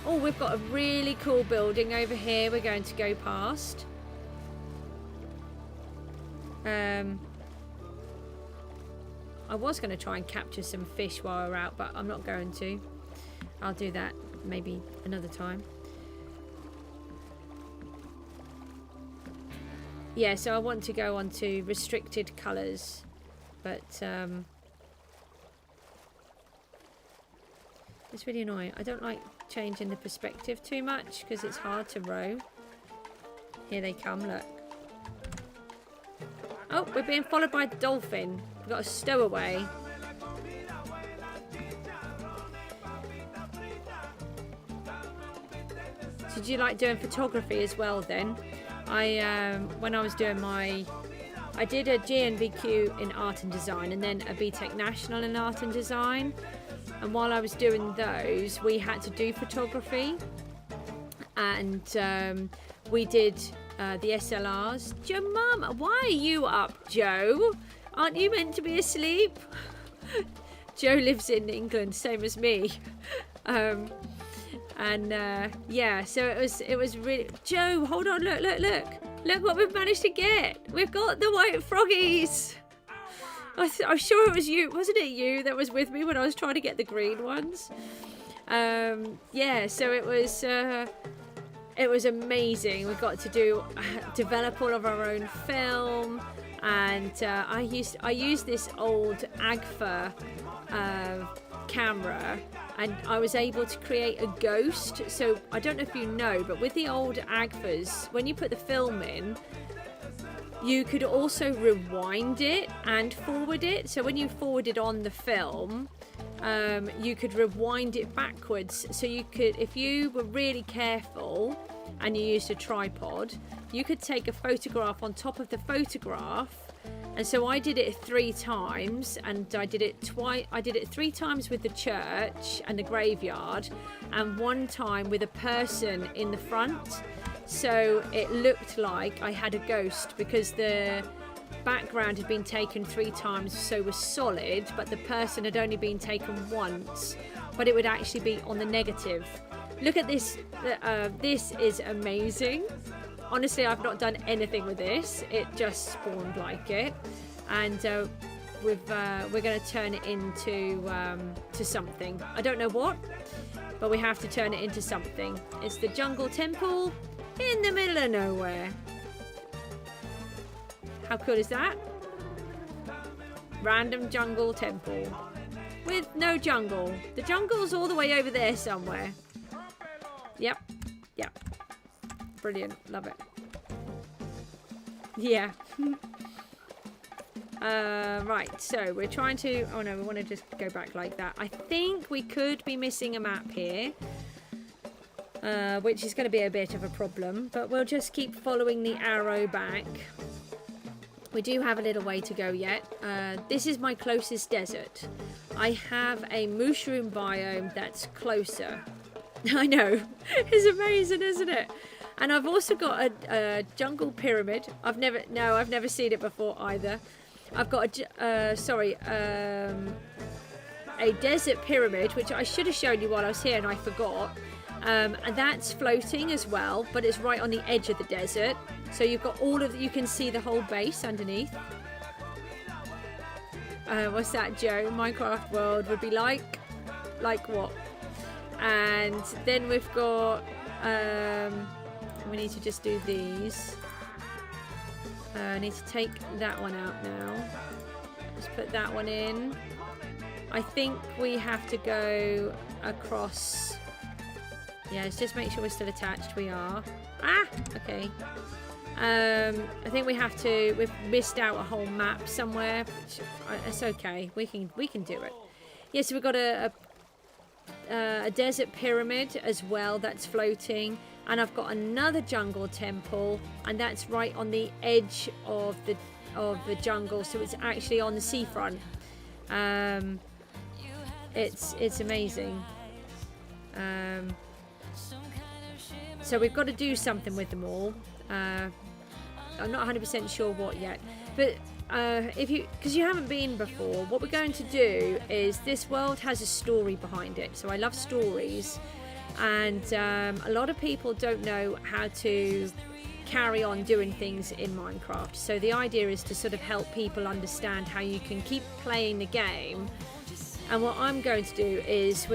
Oh, we've got a really cool building over here we're going to go past. I was going to try and capture some fish while we're out, but I'm not going to. I'll do that maybe another time. Yeah, so I want to go on to restricted colours, but it's really annoying. I don't like changing the perspective too much because it's hard to row. Here they come, look. Oh, we're being followed by a dolphin. We've got a stowaway. So do you like doing photography as well then? When I was doing my I did a GNVQ in art and design and then a BTEC National in art and design. And while I was doing those, we had to do photography. And we did the SLRs. Joe, Mum, why are you up, Joe? Aren't you meant to be asleep? Joe lives in England, same as me. Yeah, so it was really... Joe, hold on, look what we've managed to get. We've got the white froggies. I'm sure it was you, wasn't it you that was with me when I was trying to get the green ones? Yeah, so it was amazing. We got to develop all of our own film, and I used this old Agfa camera, and I was able to create a ghost. So I don't know if you know, but with the old Agfas, when you put the film in, you could also rewind it and forward it. So when you forwarded on the film, you could rewind it backwards. So you could, if you were really careful and you used a tripod, you could take a photograph on top of the photograph. And so I did it 3 times, and I did it 3 times with the church and the graveyard, and 1 time with a person in the front. So it looked like I had a ghost because the background had been taken 3 times, so was solid, but the person had only been taken once, but it would actually be on the negative. Look at this. This is amazing. Honestly, I've not done anything with this. It just spawned like it, and we're going to turn it into to something. I don't know what, but we have to turn it into something. It's the jungle temple in the middle of nowhere. How cool is that? Random jungle temple with no jungle. The jungle's all the way over there somewhere. Yep. Brilliant. Love it. Yeah. Right, so we're trying to... Oh no, we want to just go back like that. I think we could be missing a map here, which is going to be a bit of a problem, but we'll just keep following the arrow back. We do have a little way to go yet. This is my closest desert. I have a mushroom biome that's closer. I know. It's amazing, isn't it? And I've also got a jungle pyramid. I've never seen it before either. I've got a desert pyramid, which I should have shown you while I was here and I forgot. And that's floating as well, but it's right on the edge of the desert. So you've got you can see the whole base underneath. What's that, Joe? Minecraft world would be like what? And then we've got, we need to just do these. I need to take that one out now. Let's put that one in. I think we have to go across. Yeah, let's just make sure we're still attached. We are. Ah, okay. I think we've missed out a whole map somewhere. It's okay. We can do it. Yeah, so we've got a desert pyramid as well that's floating, and I've got another jungle temple, and that's right on the edge of the jungle, so it's actually on the seafront. It's amazing. So we've got to do something with them all. I'm not 100% sure what yet, but because you haven't been before, what we're going to do is, this world has a story behind it, so I love stories, and a lot of people don't know how to carry on doing things in Minecraft, so the idea is to sort of help people understand how you can keep playing the game. And what I'm going to do is,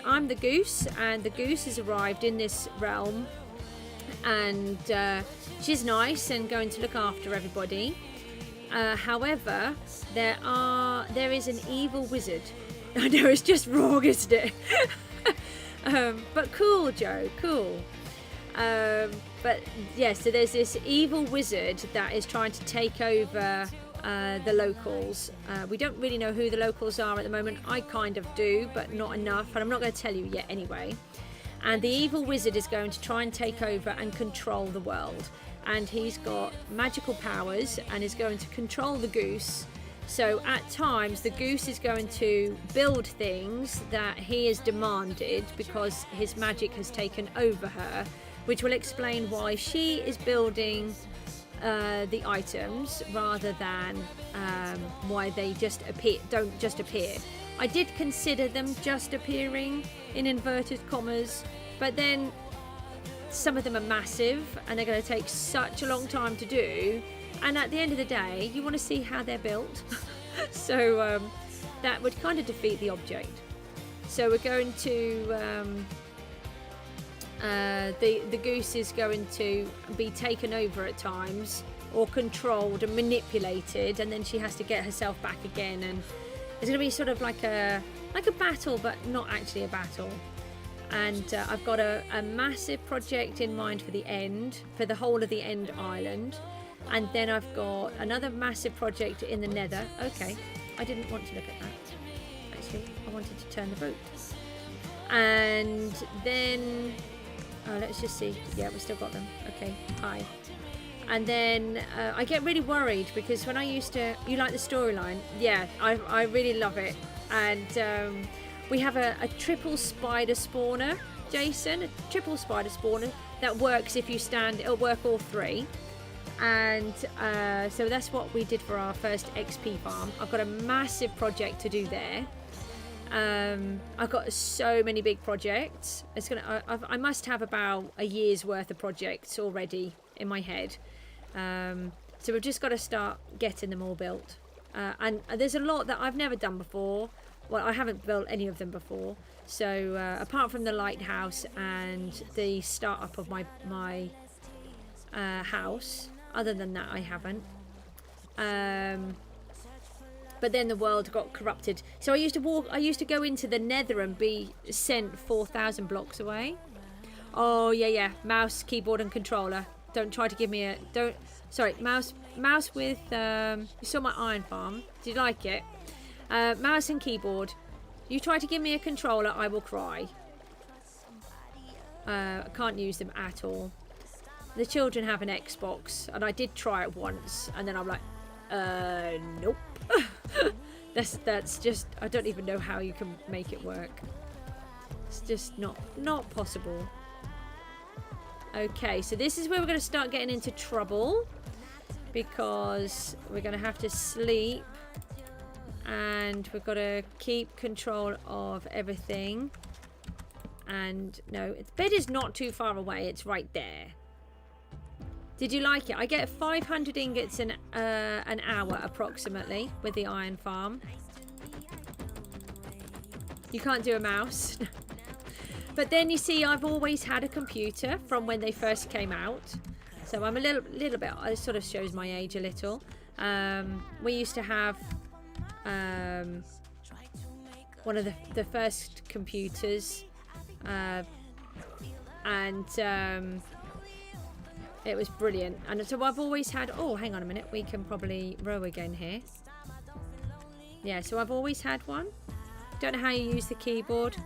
I'm the goose, and the goose has arrived in this realm, and she's nice and going to look after everybody. However, there is an evil wizard. I know, it's just wrong, isn't it? But cool, Joe, cool. But yeah, so there's this evil wizard that is trying to take over the locals. We don't really know who the locals are at the moment. I kind of do, but not enough, and I'm not going to tell you yet anyway. And the evil wizard is going to try and take over and control the world. and he's got magical powers and is going to control the goose. So at times the goose is going to build things that he has demanded because his magic has taken over her, which will explain why she is building the items rather than why they don't just appear. I did consider them just appearing in inverted commas, but then some of them are massive and they're going to take such a long time to do, and at the end of the day you want to see how they're built. So that would kind of defeat the object. So we're going to the goose is going to be taken over at times, or controlled and manipulated, and then she has to get herself back again, and it's going to be sort of like a battle, but not actually a battle. And I've got a massive project in mind for the whole of the End Island, and then I've got another massive project in the Nether. Okay, I didn't want to look at that, actually. I wanted to turn the boat. And then let's just see. Yeah, we still got them. Okay, hi. And then I get really worried because when you like the storyline? Yeah, I really love it. And we have a triple spider spawner, Jason, a triple spider spawner that works if you stand. It'll work all three. And so that's what we did for our first XP farm. I've got a massive project to do there. I've got so many big projects. I must have about a year's worth of projects already in my head. So we've just got to start getting them all built. And there's a lot that I've never done before. Well, I haven't built any of them before. So apart from the lighthouse and the startup of my house, other than that, I haven't. But then the world got corrupted. So I used to go into the Nether and be sent 4,000 blocks away. Oh yeah, mouse, keyboard, and controller. Don't try to give me mouse with. You saw my iron farm. Did you like it? Mouse and keyboard. You try to give me a controller, I will cry. I can't use them at all. The children have an Xbox, and I did try it once, and then I'm like, nope. that's just, I don't even know how you can make it work. It's just not possible. Okay, so this is where we're going to start getting into trouble, because we're going to have to sleep, and we've got to keep control of everything. And no, the bed is not too far away, it's right there. Did you like it? I get 500 ingots an hour approximately with the iron farm. You can't do a mouse. But then you see, I've always had a computer from when they first came out. So I'm a little bit, it sort of shows my age a little. We used to have one of the first computers. It was brilliant. And so I've always had, oh, hang on a minute, we can probably row again here. Yeah, so I've always had one. Don't know how you use the keyboard.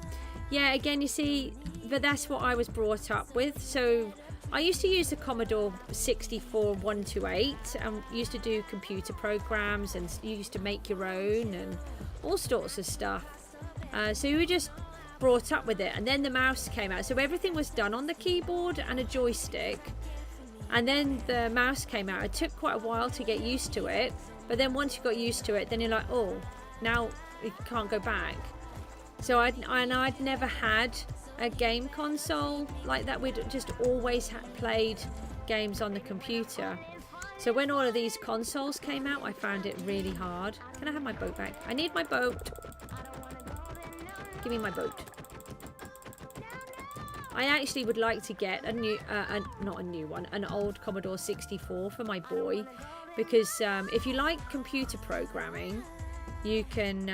Yeah, again, you see, but that's what I was brought up with. So I used to use the Commodore 64 128 and used to do computer programs, and you used to make your own and all sorts of stuff. So you were just brought up with it. And then the mouse came out. So everything was done on the keyboard and a joystick. And then the mouse came out. It took quite a while to get used to it. But then once you got used to it, then you're like, oh, now you can't go back. So I'd never had a game console like that. We'd just always played games on the computer. So when all of these consoles came out, I found it really hard. Can I have my boat back? I need my boat. Give me my boat. I actually would like to get a new, not a new one, an old Commodore 64 for my boy, because if you like computer programming, you can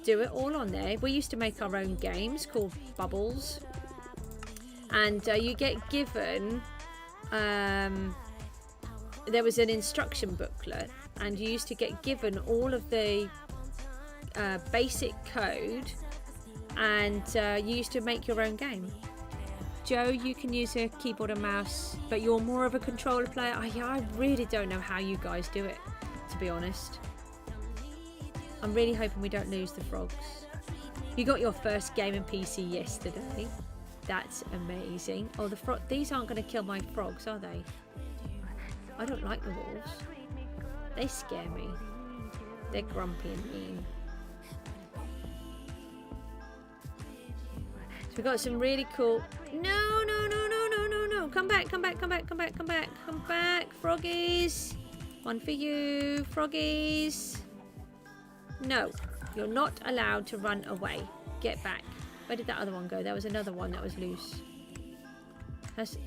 do it all on there. We used to make our own games called Bubbles, and you get given, there was an instruction booklet, and you used to get given all of the basic code, and you used to make your own game. Joe, you can use a keyboard and mouse, but you're more of a controller player. Yeah, I really don't know how you guys do it, to be honest. I'm really hoping we don't lose the frogs. You got your first gaming PC yesterday. That's amazing. Oh, these aren't going to kill my frogs, are they? I don't like the wolves. They scare me. They're grumpy and mean. So we've got some really cool... No. Come back. Come back, froggies. One for you, froggies. No, you're not allowed to run away. Get back. Where did that other one go? There was another one that was loose. That's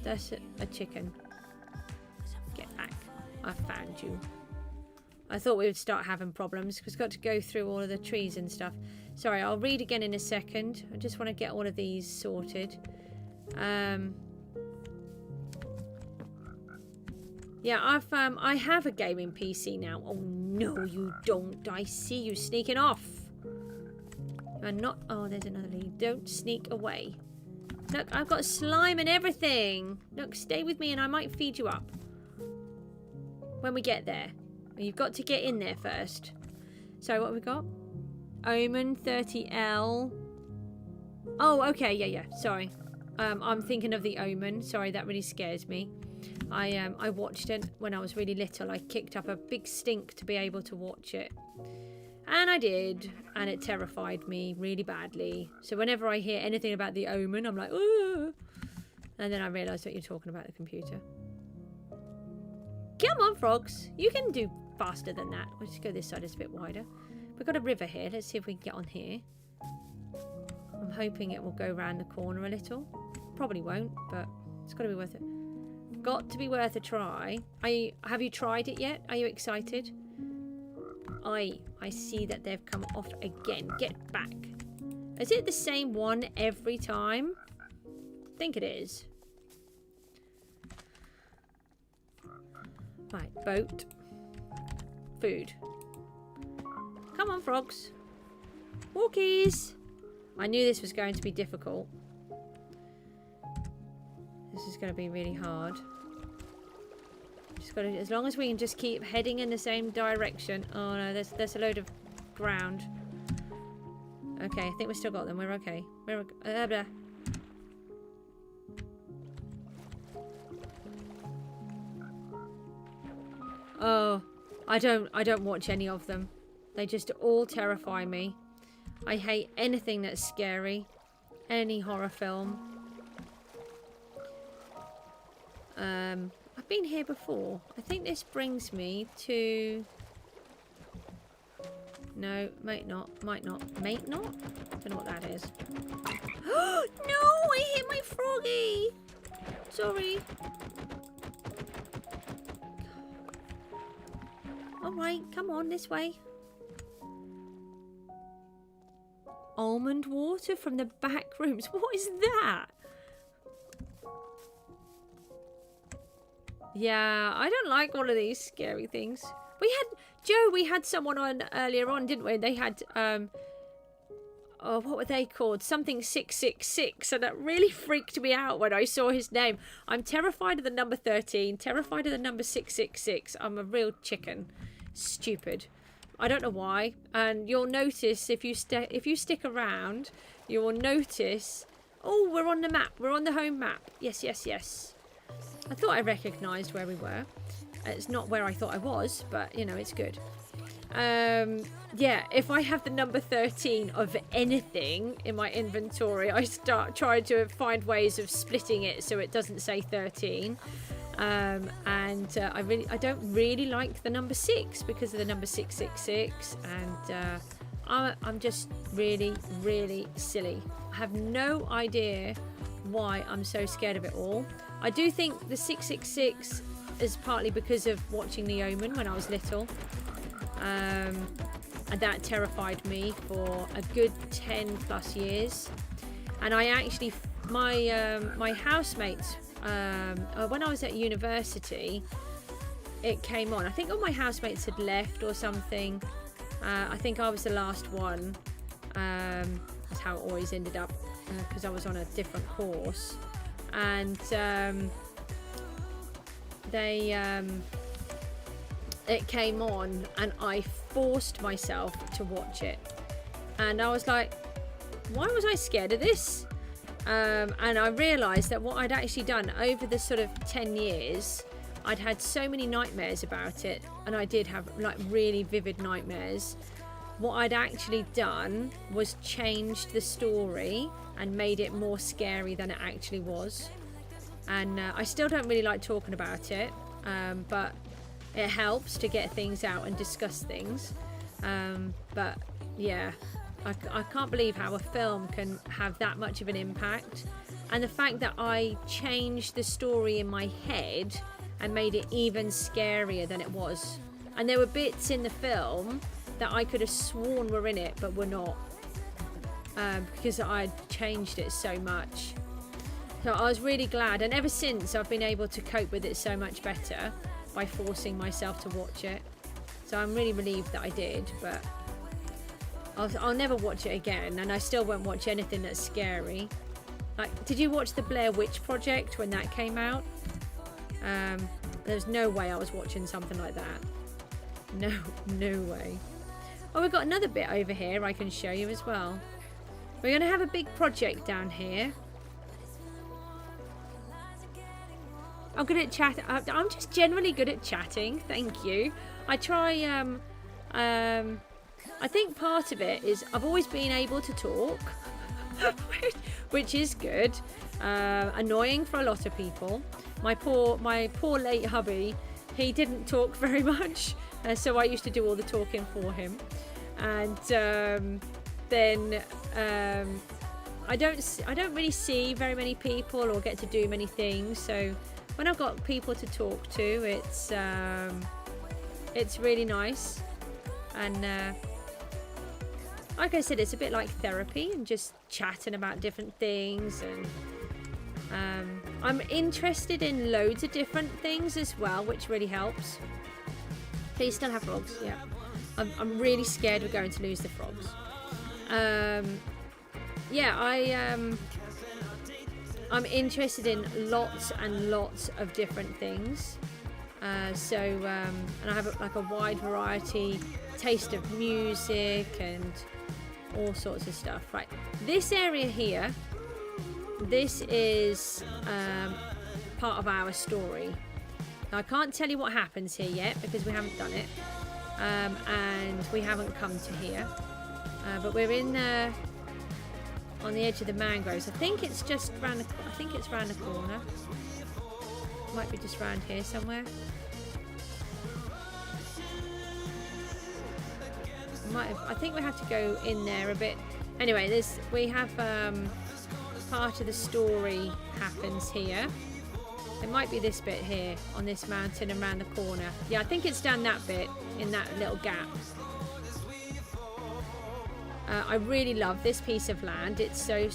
a chicken. Get back. I found you. I thought we would start having problems because we've got to go through all of the trees and stuff. Sorry, I'll read again in a second. I just want to get all of these sorted. Yeah, I have a gaming PC now. Oh no, you don't. I see you sneaking off. You're not. Oh, there's another lead. Don't sneak away. Look, I've got slime and everything. Look, stay with me and I might feed you up when we get there. You've got to get in there first. So what have we got? Omen 30L. Oh, okay, yeah. Sorry. I'm thinking of the Omen. Sorry, that really scares me. I watched it when I was really little. I kicked up a big stink to be able to watch it. And I did. And it terrified me really badly. So whenever I hear anything about the Omen, I'm like, ooh. And then I realised that you're talking about the computer. Come on, frogs. You can do faster than that. We'll just go this side. It's a bit wider. We've got a river here. Let's see if we can get on here. I'm hoping it will go around the corner a little. Probably won't, but it's got to be worth it. Got to be worth a try. Have you tried it yet? Are you excited? I see that they've come off again. Get back. Is it the same one every time? I think it is. Right, boat. Food. Come on, frogs. Walkies. I knew this was going to be difficult. This is going to be really hard. Just got to, as long as we can just keep heading in the same direction. Oh no, there's a load of ground. Okay, I think we still got them. We're okay. We're blah. Oh, I don't watch any of them. They just all terrify me. I hate anything that's scary. Any horror film. I've been here before. I think this brings me to... No, might not. Mate not? Don't know what that is. No! I hit my froggy! Sorry. Alright, come on, this way. Almond water from the back rooms. What is that? Yeah, I don't like all of these scary things. We had someone on earlier on, didn't we? They had, oh, what were they called? Something 666, and that really freaked me out when I saw his name. I'm terrified of the number 13, terrified of the number 666. I'm a real chicken. Stupid. I don't know why. And you'll notice if you stick around, you will notice. Oh, we're on the map. We're on the home map. Yes. I thought I recognised where we were. It's not where I thought I was, but you know, it's good. Yeah, if I have the number 13 of anything in my inventory, I try to find ways of splitting it so it doesn't say 13. I don't really like the number 6 because of the number 666, and I'm just really silly. I have no idea why I'm so scared of it all. I do think the 666 is partly because of watching The Omen when I was little, and that terrified me for a good 10 plus years. And I actually, my housemates, when I was at university, it came on. I think all my housemates had left or something. I think I was the last one. That's how it always ended up, because I was on a different course. and it came on, and I forced myself to watch it, and I was like, why was I scared of this? And I realised that what I'd actually done over the sort of 10 years, I'd had so many nightmares about it, and I did have like really vivid nightmares. What I'd actually done was changed the story and made it more scary than it actually was. And I still don't really like talking about it, but it helps to get things out and discuss things. But yeah, I can't believe how a film can have that much of an impact. And the fact that I changed the story in my head and made it even scarier than it was. And there were bits in the film that I could have sworn were in it but were not, because I'd changed it so much. So I was really glad, and ever since I've been able to cope with it so much better by forcing myself to watch it. So I'm really relieved that I did, but I'll never watch it again, and I still won't watch anything that's scary. Like, did you watch the Blair Witch Project when that came out? There's no way I was watching something like that. No way. Oh, we've got another bit over here I can show you as well. We're going to have a big project down here. I'm good at chat. I'm just generally good at chatting. Thank you. I try. I think part of it is I've always been able to talk, which is good. Annoying for a lot of people. My poor late hubby, he didn't talk very much, so I used to do all the talking for him. And then I don't really see very many people or get to do many things. So when I've got people to talk to, it's really nice. And like I said, it's a bit like therapy and just chatting about different things. And I'm interested in loads of different things as well, which really helps. Please still have frogs, yeah. I'm really scared we're going to lose the frogs. Yeah, I'm interested in lots and lots of different things. And I have like a wide variety taste of music and all sorts of stuff. Right, this area here, this is part of our story. Now, I can't tell you what happens here yet because we haven't done it, and we haven't come to here. But we're in on the edge of the mangroves. I think it's just round. I think it's round the corner. Might be just round here somewhere. I think we have to go in there a bit. Anyway, we have part of the story happens here. It might be this bit here on this mountain and around the corner. Yeah, I think it's down that bit in that little gap. I really love this piece of land. It's so...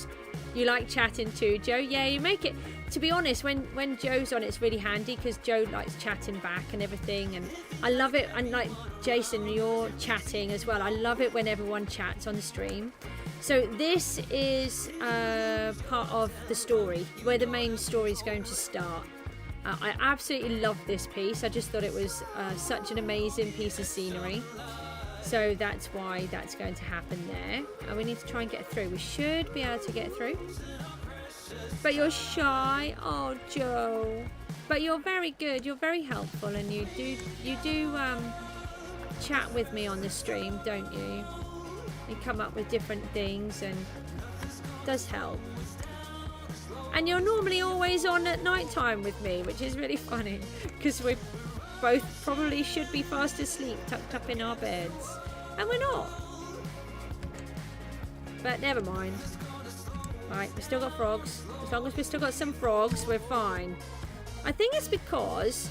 You like chatting too, Joe? Yeah, you make it... To be honest, when Joe's on, it's really handy because Joe likes chatting back and everything. And I love it. And like Jason, you're chatting as well. I love it when everyone chats on the stream. So this is part of the story, where the main story is going to start. I absolutely love this piece. I just thought it was such an amazing piece of scenery. So that's why that's going to happen there. And we need to try and get through. We should be able to get through. But you're shy. Oh, Joe. But you're very good. You're very helpful. And you do chat with me on the stream, don't you? You come up with different things and it does help. And you're normally always on at night time with me, which is really funny because we both probably should be fast asleep tucked up in our beds, and we're not. But never mind. Right, we've still got frogs. As long as we've still got some frogs, we're fine. I think it's because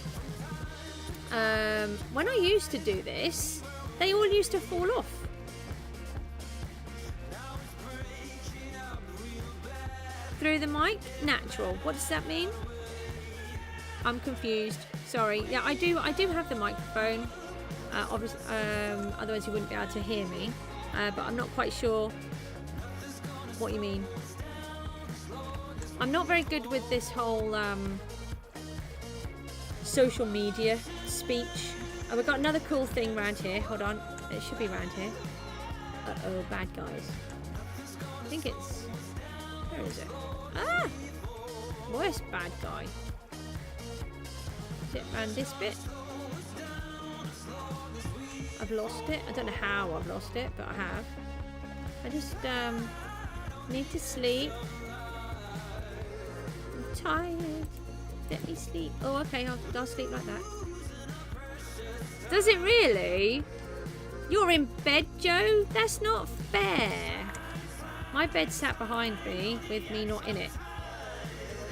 when I used to do this, they all used to fall off. Through the mic? Natural. What does that mean? I'm confused. Sorry. Yeah, I do have the microphone. Obviously, otherwise you wouldn't be able to hear me. But I'm not quite sure what you mean. I'm not very good with this whole social media speech. Oh, we've got another cool thing around here. Hold on. It should be around here. Uh-oh, bad guys. I think it's... Where is it? Ah! Where's bad guy? Is it around this bit? I've lost it. I don't know how I've lost it, but I have. I just need to sleep. I'm tired. Let me sleep. Oh, okay. I'll sleep like that. Does it really? You're in bed, Joe? That's not fair. My bed sat behind me with me not in it.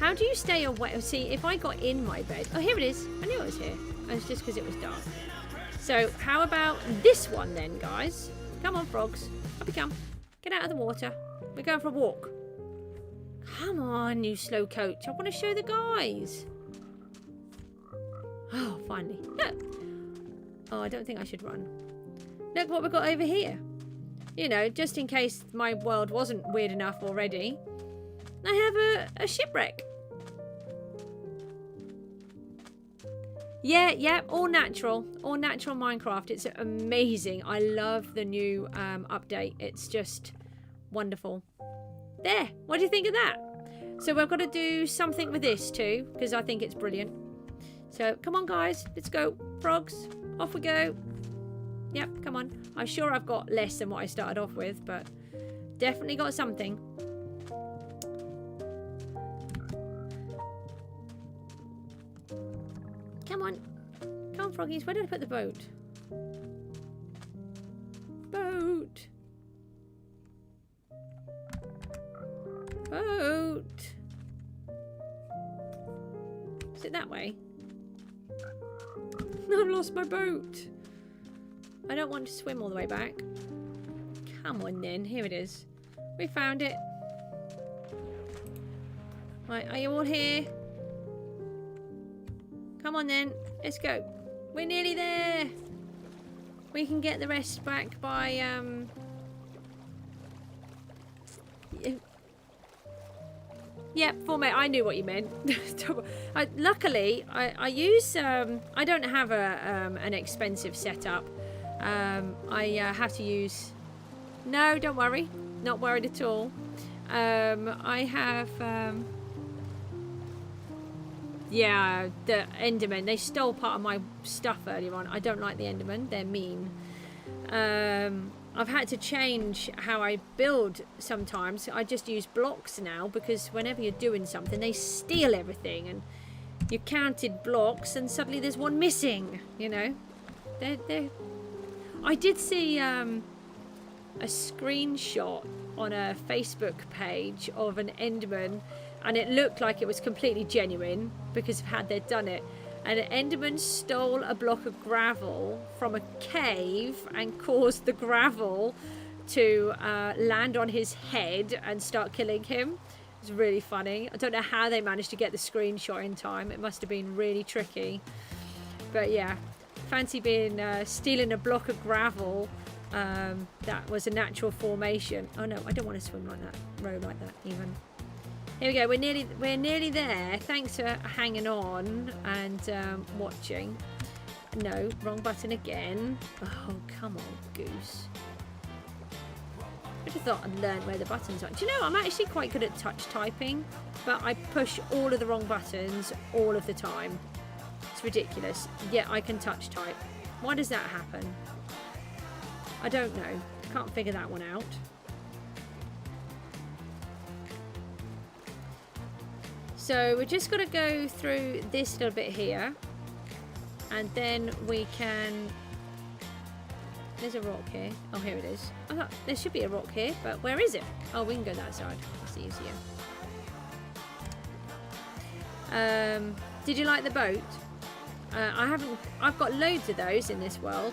How do you stay away? See, if I got in my bed... Oh, here it is. I knew it was here. It's just because it was dark. So, how about this one then, guys? Come on, frogs. Up you come. Get out of the water. We're going for a walk. Come on, you slow coach. I want to show the guys. Oh, finally. Look. Oh, I don't think I should run. Look what we've got over here. You know, just in case my world wasn't weird enough already. I have a shipwreck. Yeah, all natural Minecraft. It's amazing. I love the new update. It's just wonderful. There, what do you think of that? So we've got to do something with this too, because I think it's brilliant. So come on, guys, let's go. Frogs, off we go. Yep, come on. I'm sure I've got less than what I started off with, but definitely got something. Come on. Come on, froggies. Where did I put the boat? Boat. Boat. Is it that way? No, I've lost my boat. I don't want to swim all the way back. Come on then. Here it is. We found it. Right, are you all here? Come on then. Let's go. We're nearly there. We can get the rest back by yeah, format. I knew what you meant. Luckily, I use I don't have an expensive setup. I have to use... No, don't worry. Not worried at all. I have... yeah, the Endermen. They stole part of my stuff earlier on. I don't like the Endermen. They're mean. I've had to change how I build sometimes. I just use blocks now because whenever you're doing something, they steal everything. And you counted blocks and suddenly there's one missing, you know. They're... I did see a screenshot on a Facebook page of an Enderman, and it looked like it was completely genuine because of how they'd done it. And an Enderman stole a block of gravel from a cave and caused the gravel to land on his head and start killing him. It was really funny. I don't know how they managed to get the screenshot in time. It must have been really tricky. But yeah, fancy being stealing a block of gravel that was a natural formation. Oh no, I don't want to swim like that, row like that even. Here we go. We're nearly there. Thanks for hanging on and watching. No, wrong button again. Oh, come on, Goose. I just thought I'd learned where the buttons are. Do you know, I'm actually quite good at touch typing, but I push all of the wrong buttons all of the time. It's ridiculous. Yet I can touch type. Why does that happen? I don't know. Can't figure that one out. So we're just got to go through this little bit here, and then we can... There's a rock here. Oh, here it is. I thought there should be a rock here, but where is it? Oh, we can go that side. It's easier. Did you like the boat? I haven't... I've got loads of those in this world.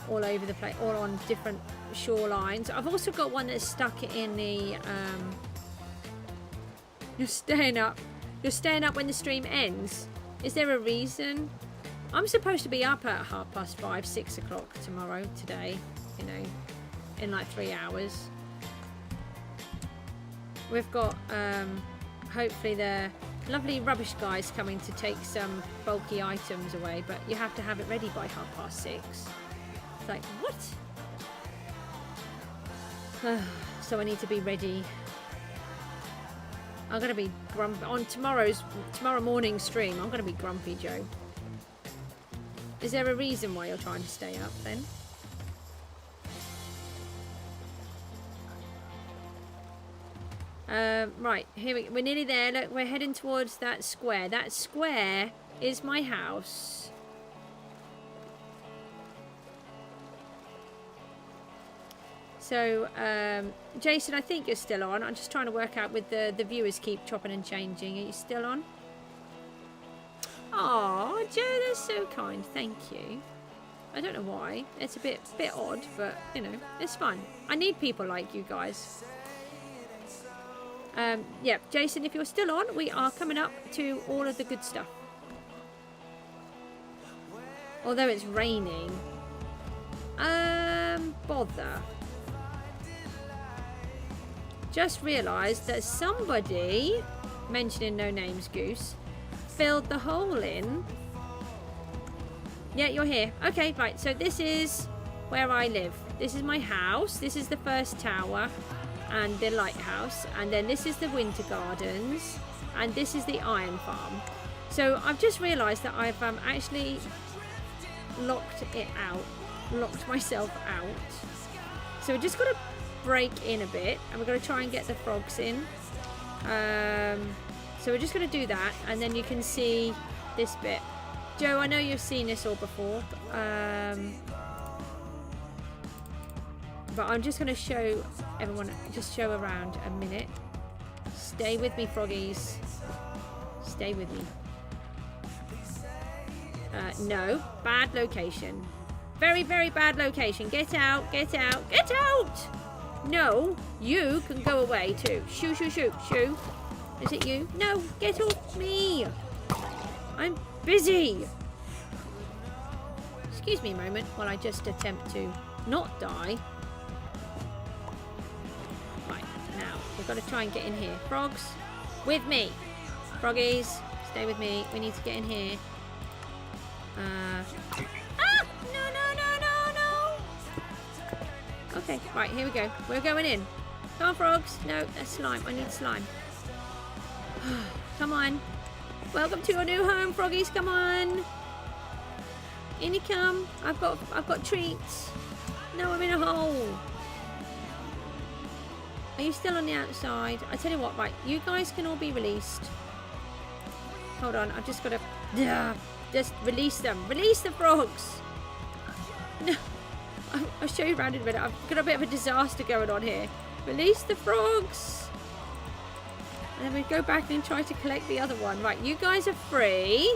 All over the place, all on different shorelines. I've also got one that's stuck in the... You're staying up. You're staying up when the stream ends. Is there a reason? I'm supposed to be up at 5:30, 6 o'clock today. You know, in like 3 hours. we've got hopefully the lovely rubbish guys coming to take some bulky items away, but you have to have it ready by 6:30. It's like, what? So I need to be ready. I'm gonna be grumpy on tomorrow morning stream. I'm gonna be grumpy, Joe. Is there a reason why you're trying to stay up then? Right, we're nearly there. Look, we're heading towards that square. That square is my house. So, Jason, I think you're still on. I'm just trying to work out with the viewers keep chopping and changing. Are you still on? Oh, Joe, that's so kind. Thank you. I don't know why. It's a bit odd, but, you know, it's fun. I need people like you guys. Yeah, Jason, if you're still on, we are coming up to all of the good stuff. Although it's raining. Bother. Just realised that somebody, mentioning no names, Goose, filled the hole in. Yeah, you're here. Okay, right, so this is where I live. This is my house. This is the first tower and the lighthouse. And then this is the winter gardens. And this is the iron farm. So I've just realised that I've actually locked it out. Locked myself out. So we're just got to break in a bit. And we're going to try and get the frogs in. So we're just going to do that. And then you can see this bit. Joe, I know you've seen this all before, but I'm just going to show everyone, just show around a minute. Stay with me, froggies. Stay with me. No, bad location. Very, very bad location. Get out, get out, get out! No, you can go away too. Shoo, shoo, shoo, shoo. Is it you? No, get off me. I'm busy. Excuse me a moment while I just attempt to not die. Right, now we've got to try and get in here. Frogs, with me. Froggies, stay with me. We need to get in here. No. Okay, right, here we go. We're going in. Come on, frogs. No, that's slime. I need slime. Come on. Welcome to your new home, froggies. Come on. In you come. I've got treats. No, I'm in a hole. Are you still on the outside? I tell you what, right, you guys can all be released. Hold on, I've just got to just release them. Release the frogs. No, I'll show you around in a minute. I've got a bit of a disaster going on here. Release the frogs. And then we go back and try to collect the other one. Right, you guys are free.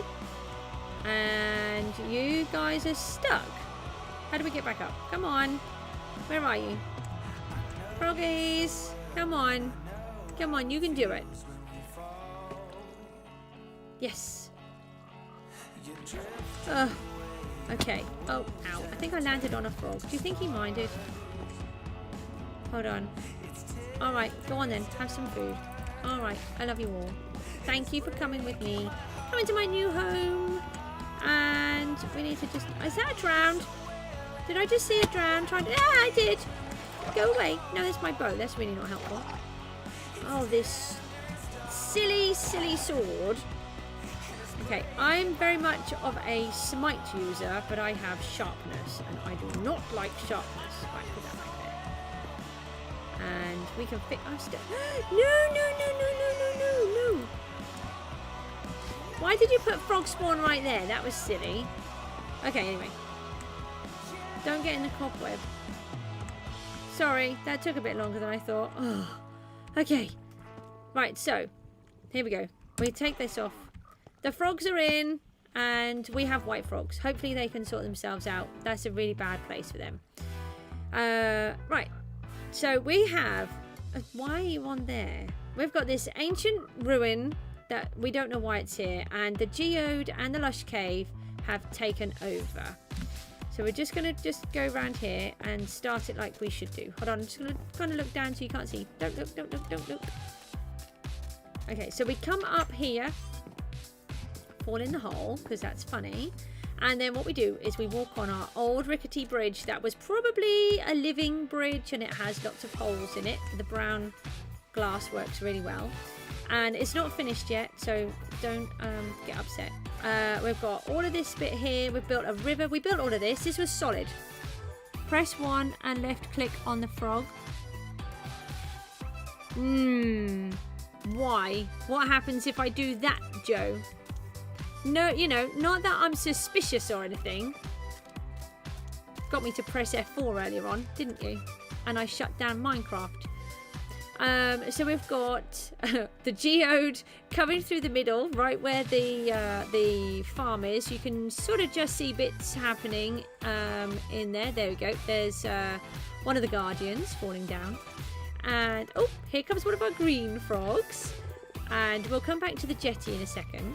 And you guys are stuck. How do we get back up? Come on. Where are you? Froggies. Come on. Come on, you can do it. Yes. Okay. Oh, ow. I think I landed on a frog. Do you think he minded? Hold on. Alright, go on then. Have some food. Alright, I love you all. Thank you for coming with me. Coming to my new home. And we need to just... Is that a drowned? Did I just see a drowned? Yeah, I did. Go away. No, that's my bow. That's really not helpful. Oh, this silly, silly sword. Okay, I'm very much of a smite user, but I have sharpness. And I do not like sharpness. Right, put that right there. And we can fit our stuff. No. Why did you put frog spawn right there? That was silly. Okay, anyway. Don't get in the cobweb. Sorry, that took a bit longer than I thought. Oh. Okay. Right, so. Here we go. We take this off. The frogs are in. And we have white frogs. Hopefully they can sort themselves out. That's a really bad place for them. Right. So we have... Why are you on there? We've got this ancient ruin that we don't know why it's here. And the geode and the lush cave have taken over. So So we're just going to go around here and start it like we should do. Hold on, I'm just going to kind of look down so you can't see. Don't look, don't look, don't look. Okay, so we come up here, fall in the hole, because that's funny. And then what we do is we walk on our old rickety bridge that was probably a living bridge, and it has lots of holes in it. The brown glass works really well. And it's not finished yet, so don't get upset. We've got all of this bit here. We've built a river. We built all of this. This was solid. Press 1 and left click on the frog. Why? What happens if I do that, Joe? No, you know, not that I'm suspicious or anything. Got me to press F4 earlier on, didn't you? And I shut down Minecraft. So we've got the geode coming through the middle, right where the farm is. You can sort of just see bits happening in there. There we go. There's one of the guardians falling down. And, oh, here comes one of our green frogs. And we'll come back to the jetty in a second.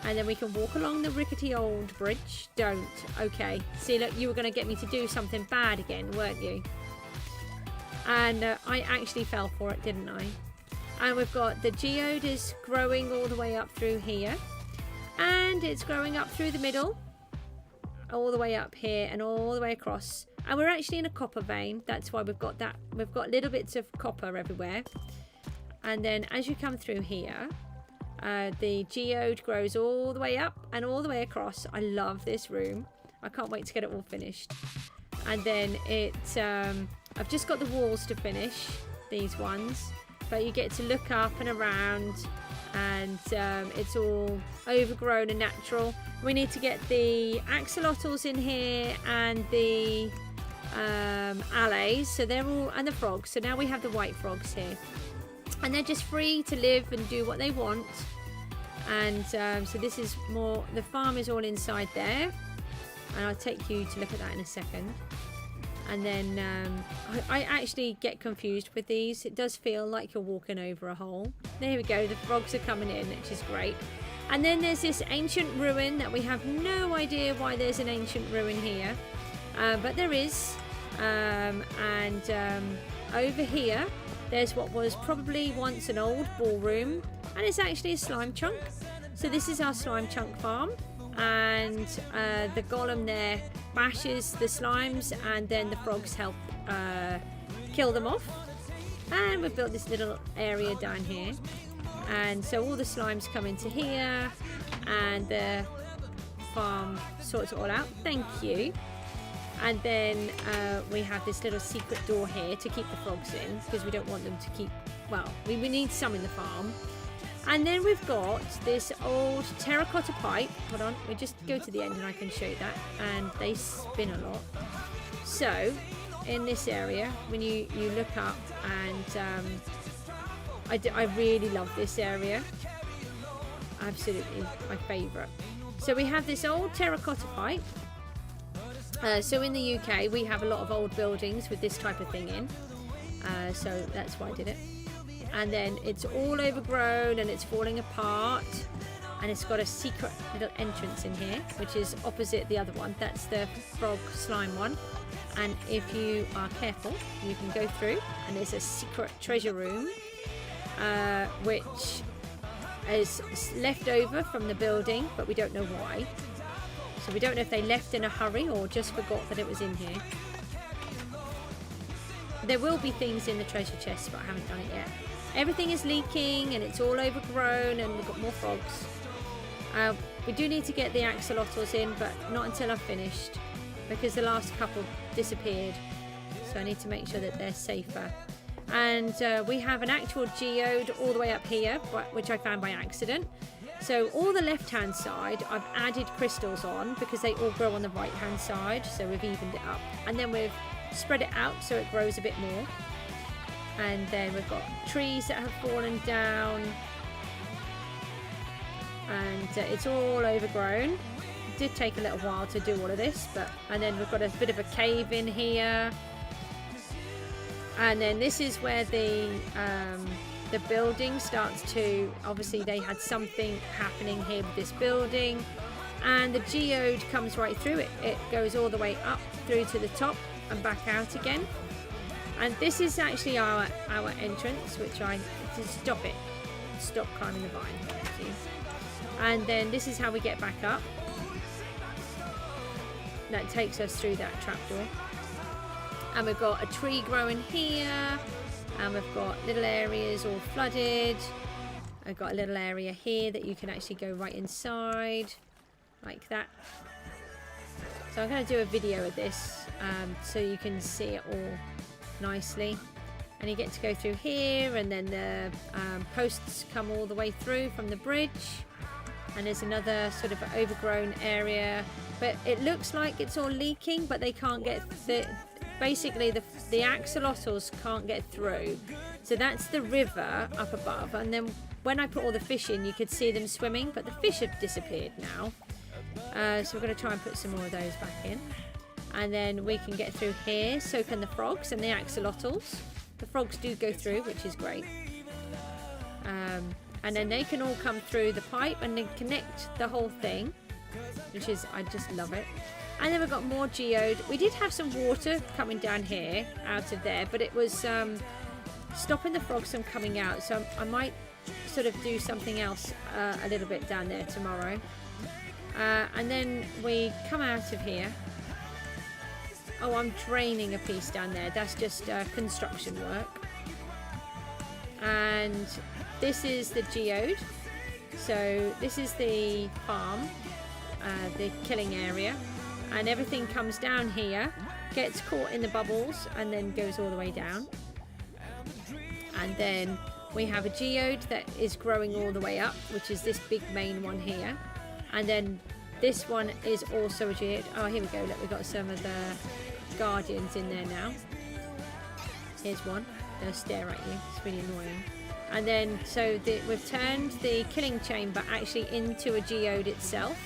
And then we can walk along the rickety old bridge. Don't. Okay. See, look, you were going to get me to do something bad again, weren't you? And I actually fell for it, didn't I? And we've got the geode is growing all the way up through here. And it's growing up through the middle. All the way up here and all the way across. And we're actually in a copper vein. That's why we've got that. We've got little bits of copper everywhere. And then as you come through here, the geode grows all the way up and all the way across. I love this room. I can't wait to get it all finished. And then I've just got the walls to finish, these ones. But you get to look up and around, and it's all overgrown and natural. We need to get the axolotls in here and the allays. So they're all, and the frogs. So now we have the white frogs here. And they're just free to live and do what they want. And so this is more, the farm is all inside there. And I'll take you to look at that in a second. And then I actually get confused with these. It does feel like you're walking over a hole. There we go, the frogs are coming in, which is great. And then there's this ancient ruin that we have no idea why there's an ancient ruin here. But there is. Over here, there's what was probably once an old ballroom. And it's actually a slime chunk. So this is our slime chunk farm. And the golem there bashes the slimes, and then the frogs help kill them off. And we've built this little area down here, and so all the slimes come into here, and the farm sorts it all out. Thank you. And then we have this little secret door here to keep the frogs in, because we don't want them to keep, well, we need some in the farm. And then we've got this old terracotta pipe. Hold on, we just go to the end and I can show you that. And they spin a lot. So, in this area, when you look up, and I really love this area. Absolutely my favourite. So we have this old terracotta pipe. So in the UK, we have a lot of old buildings with this type of thing in. So that's why I did it. And then it's all overgrown and it's falling apart, and it's got a secret little entrance in here, which is opposite the other one. That's the frog slime one. And if you are careful, you can go through, and there's a secret treasure room, which is left over from the building, but we don't know why. So we don't know if they left in a hurry or just forgot that it was in here. There will be things in the treasure chest, but I haven't done it yet. Everything is leaking and it's all overgrown, and we've got more frogs. We do need to get the axolotls in, but not until I've finished, because the last couple disappeared. So I need to make sure that they're safer. And we have an actual geode all the way up here, which I found by accident. So all the left-hand side, I've added crystals on because they all grow on the right-hand side. So we've evened it up. And then we've spread it out so it grows a bit more. And then we've got trees that have fallen down, and it's all overgrown. It did take a little while to do all of this, and then we've got a bit of a cave in here, and then this is where the building starts to, obviously they had something happening here with this building, and the geode comes right through it. It goes all the way up through to the top and back out again. And this is actually our entrance, which I just stop climbing the vine. Thank you. And then this is how we get back up. That takes us through that trapdoor. And we've got a tree growing here, and we've got little areas all flooded. I've got a little area here that you can actually go right inside, like that. So I'm going to do a video of this so you can see it all nicely. And you get to go through here, and then the posts come all the way through from the bridge. And there's another sort of overgrown area, but it looks like it's all leaking, but they can't get basically the axolotls can't get through. So that's the river up above, and then when I put all the fish in, you could see them swimming, but the fish have disappeared now. So we're going to try and put some more of those back in, and then we can get through here. So can the frogs and the axolotls. The frogs do go through, which is great. And then they can all come through the pipe and then connect the whole thing, which is, I just love it. And then we've got more geode. We did have some water coming down here out of there, but it was stopping the frogs from coming out. So I might sort of do something else a little bit down there tomorrow. And then we come out of here. Oh, I'm draining a piece down there. That's just construction work. And this is the geode. So this is the farm, the killing area. And everything comes down here, gets caught in the bubbles, and then goes all the way down. And then we have a geode that is growing all the way up, which is this big main one here. And then this one is also a geode. Oh, here we go. Look, we've got some of the guardians in there now. Here's one. They'll stare at you. It's really annoying. And then, so we've turned the killing chamber actually into a geode itself.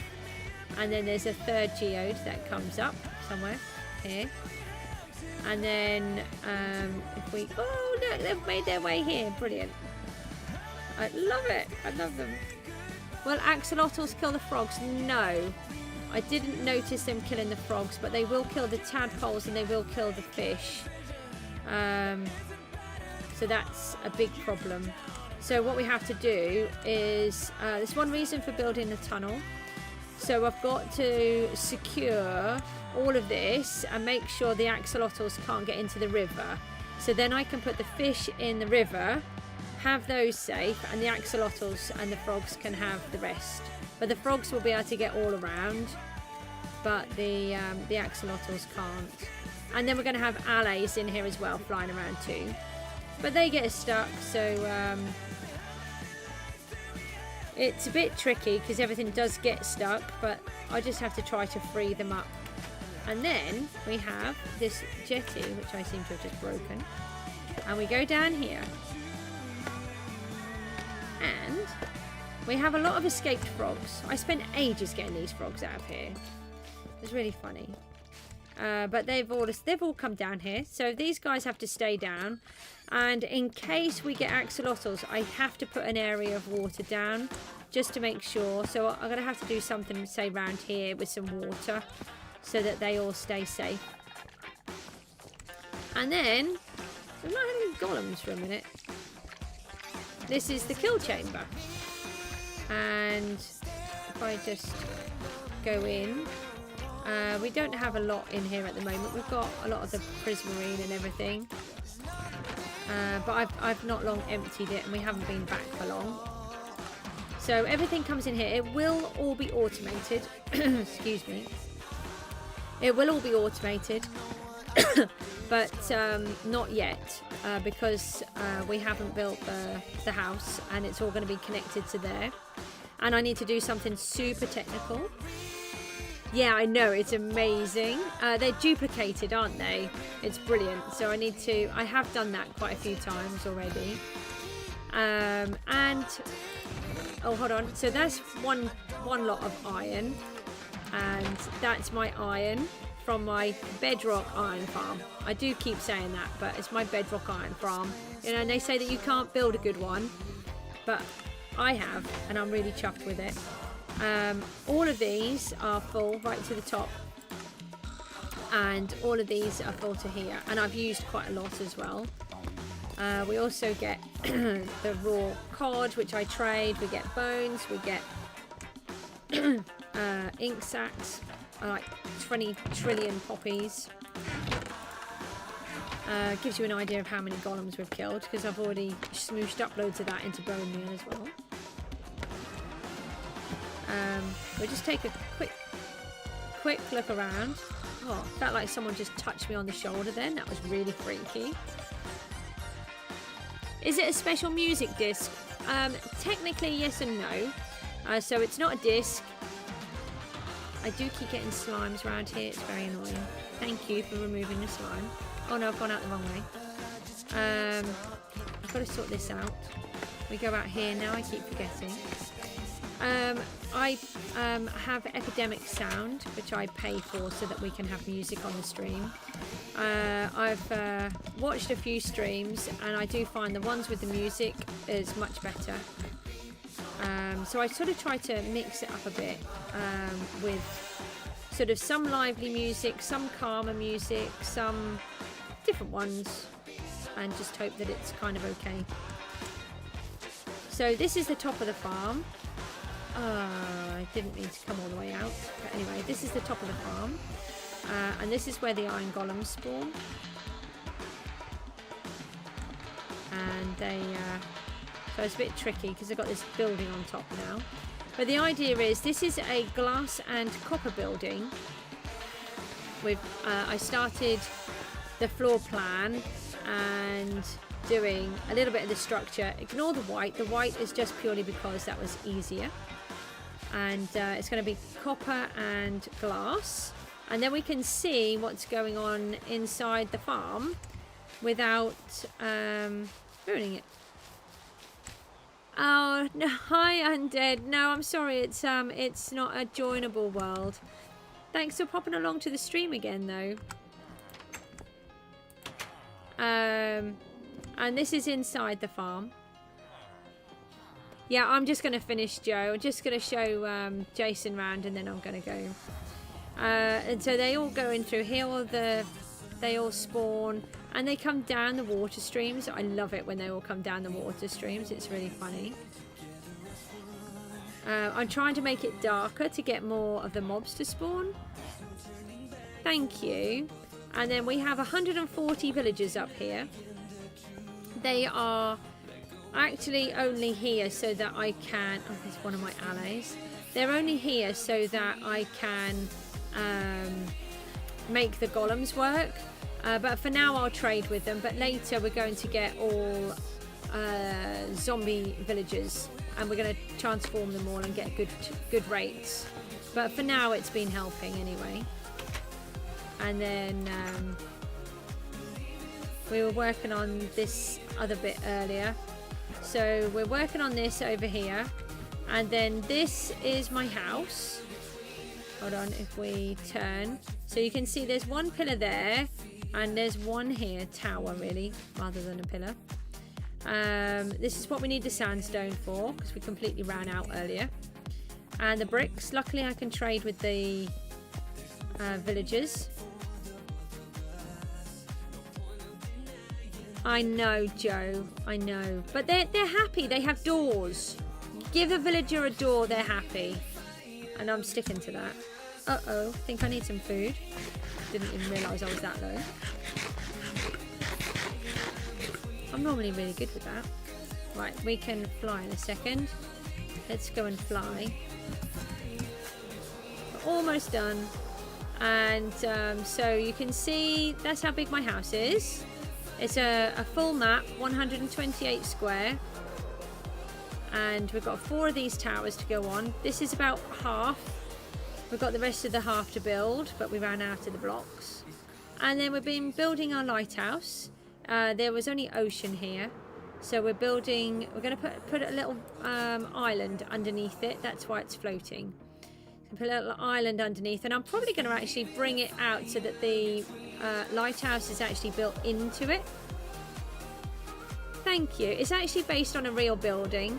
And then there's a third geode that comes up somewhere here. And then if we, oh look, they've made their way here. Brilliant. I love it. I love them. Will axolotls kill the frogs? No. I didn't notice them killing the frogs, but they will kill the tadpoles and they will kill the fish. So that's a big problem. So what we have to do is, there's one reason for building the tunnel. So I've got to secure all of this and make sure the axolotls can't get into the river. So then I can put the fish in the river, have those safe, and the axolotls and the frogs can have the rest. But the frogs will be able to get all around, but the axolotls can't. And then we're going to have allays in here as well, flying around too. But they get stuck, so it's a bit tricky because everything does get stuck, but I just have to try to free them up. And then we have this jetty, which I seem to have just broken. And we go down here. And we have a lot of escaped frogs. I spent ages getting these frogs out of here. It's really funny. But they've all come down here. So these guys have to stay down. And in case we get axolotls, I have to put an area of water down just to make sure. So I'm going to have to do something, say, around here with some water so that they all stay safe. And then, we've not had any golems for a minute. This is the kill chamber. And if I just go in, we don't have a lot in here at the moment. We've got a lot of the prismarine and everything. But I've not long emptied it and we haven't been back for long. So everything comes in here. It will all be automated. Excuse me. It will all be automated. But not yet because we haven't built the house and it's all going to be connected to there. And I need to do something super technical. Yeah, I know, it's amazing. They're duplicated, aren't they? It's brilliant. So I have done that quite a few times already. And, oh, hold on. So that's one lot of iron. And that's my iron from my Bedrock iron farm. I do keep saying that, but it's my Bedrock iron farm. You know, and they say that you can't build a good one, but I have, and I'm really chuffed with it. All of these are full right to the top, and all of these are full to here, and I've used quite a lot as well. We also get the raw cod, which I trade. We get bones, we get ink sacs, like 20 trillion poppies. Gives you an idea of how many golems we've killed, because I've already smooshed up loads of that into bone meal as well. We'll just take a quick look around. Oh, felt like someone just touched me on the shoulder then. That was really freaky. Is it a special music disc? Technically yes and no. So it's not a disc. I do keep getting slimes around here. It's very annoying. Thank you for removing the slime. Oh no, I've gone out the wrong way. I've got to sort this out. We go out here now. I keep forgetting. I have Epidemic Sound, which I pay for so that we can have music on the stream. I've watched a few streams, and I do find the ones with the music is much better. So I sort of try to mix it up a bit with sort of some lively music, some calmer music, some different ones, and just hope that it's kind of okay. So this is the top of the farm. I didn't mean to come all the way out, but anyway, this is the top of the farm, and this is where the iron golems spawn, and they so it's a bit tricky because I've got this building on top now, but the idea is this is a glass and copper building with I started the floor plan and doing a little bit of the structure. Ignore the white is just purely because that was easier. And it's going to be copper and glass, and then we can see what's going on inside the farm without ruining it. Oh no, hi Undead. No, I'm sorry, it's not a joinable world. Thanks for popping along to the stream again though. And this is inside the farm. Yeah, I'm just going to finish, Joe. I'm just going to show Jason round, and then I'm going to go. And so they all go in through here. They all spawn, and they come down the water streams. I love it when they all come down the water streams. It's really funny. I'm trying to make it darker to get more of the mobs to spawn. Thank you. And then we have 140 villagers up here. They are actually only here so that I can... Oh, there's one of my allies. They're only here so that I can make the golems work. But for now I'll trade with them. But later we're going to get all zombie villagers, and we're going to transform them all and get good rates. But for now it's been helping anyway. And then we were working on this other bit earlier. So we're working on this over here, and then this is my house. Hold on, if we turn, so you can see there's one pillar there, and there's one here, tower really, rather than a pillar. This is what we need the sandstone for, because we completely ran out earlier. And the bricks, luckily I can trade with the villagers. I know, Joe, I know. But they're happy, they have doors. Give a villager a door, they're happy. And I'm sticking to that. Uh-oh, think I need some food. Didn't even realise I was that low. I'm normally really good with that. Right, we can fly in a second. Let's go and fly. We're almost done. And so you can see that's how big my house is. It's a full map, 128 square, and we've got 4 of these towers to go on. This is about half. We've got the rest of the half to build, but we ran out of the blocks. And then we've been building our lighthouse. There was only ocean here, so we're going to put a little island underneath it. That's why it's floating. Put a little island underneath, and I'm probably going to actually bring it out so that the lighthouse is actually built into it. Thank you. It's actually based on a real building,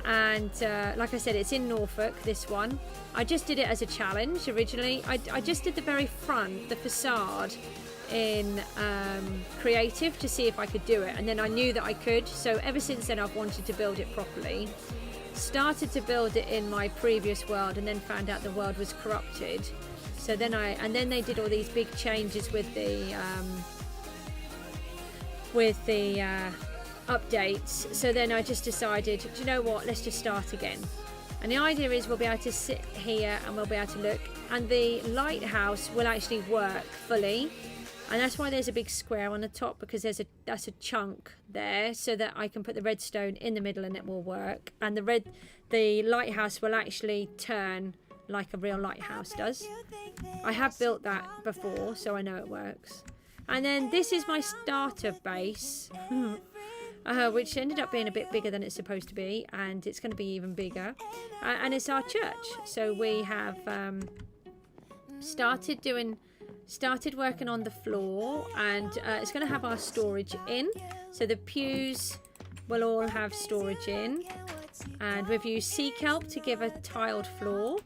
And like I said, it's in Norfolk, this one. I just did it as a challenge originally. I just did the very front, the facade, in creative to see if I could do it, and then I knew that I could. So ever since then I've wanted to build it properly. Started to build it in my previous world and then found out the world was corrupted. So then then they did all these big changes with the updates. So then I just decided, do you know what, let's just start again. And the idea is we'll be able to sit here and we'll be able to look, and the lighthouse will actually work fully. And that's why there's a big square on the top, because that's a chunk there, so that I can put the redstone in the middle and it will work. And the lighthouse will actually turn like a real lighthouse does. I have built that before, so I know it works. And then this is my starter base, which ended up being a bit bigger than it's supposed to be, and it's going to be even bigger. And it's our church. So we have started working on the floor, and it's going to have our storage in. So the pews will all have storage in, and we've used sea kelp to give a tiled floor.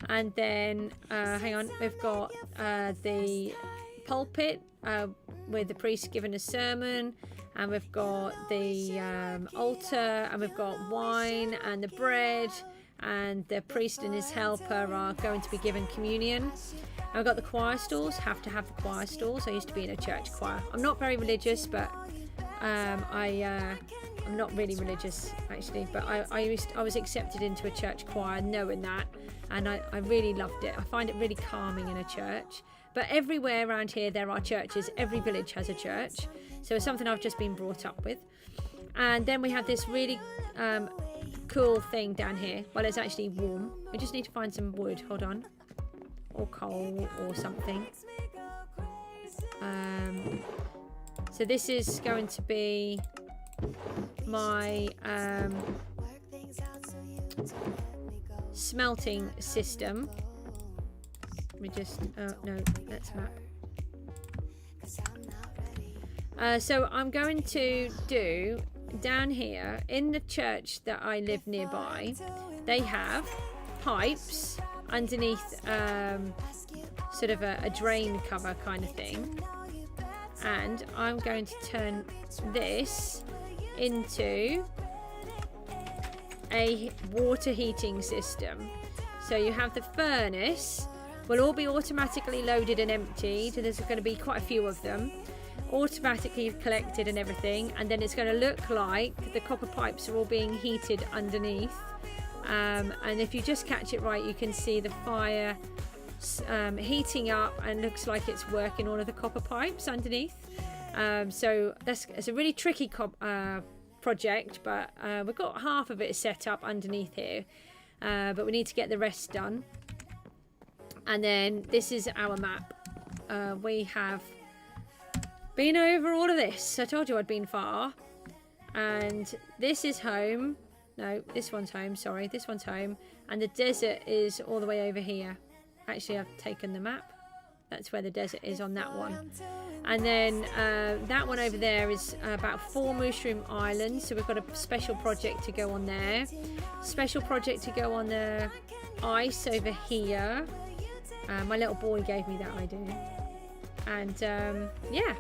And then hang on, we've got the pulpit with the priest giving a sermon, and we've got the altar, and we've got wine and the bread, and the priest and his helper are going to be given communion. I've got the choir stalls, have to have the choir stalls. I used to be in a church choir. I'm not very religious, but I'm not really religious actually, but I was accepted into a church choir knowing that, and I really loved it. I find it really calming in a church. But everywhere around here there are churches. Every village has a church, so it's something I've just been brought up with. And then we have this really cool thing down here. Well, it's actually warm. We just need to find some wood. Hold on. Or coal or something. So this is going to be my smelting system. Let me just no, let's map. So I'm going to do down here in the church that I live nearby, they have pipes underneath sort of a drain cover kind of thing, and I'm going to turn this into a water heating system. So you have the furnace, will all be automatically loaded and emptied. There's going to be quite a few of them, automatically collected and everything, and then it's going to look like the copper pipes are all being heated underneath. And if you just catch it right, you can see the fire heating up, and looks like it's working all of the copper pipes underneath. So it's a really tricky project, but we've got half of it set up underneath here, but we need to get the rest done. And then this is our map. We have been over all of this. I told you I'd been far. And this is home. No, this one's home. Sorry, this one's home. And the desert is all the way over here. Actually, I've taken the map. That's where the desert is on that one. And then that one over there is about 4 mushroom islands. So we've got a special project to go on there. Special project to go on the ice over here. My little boy gave me that idea. And yeah.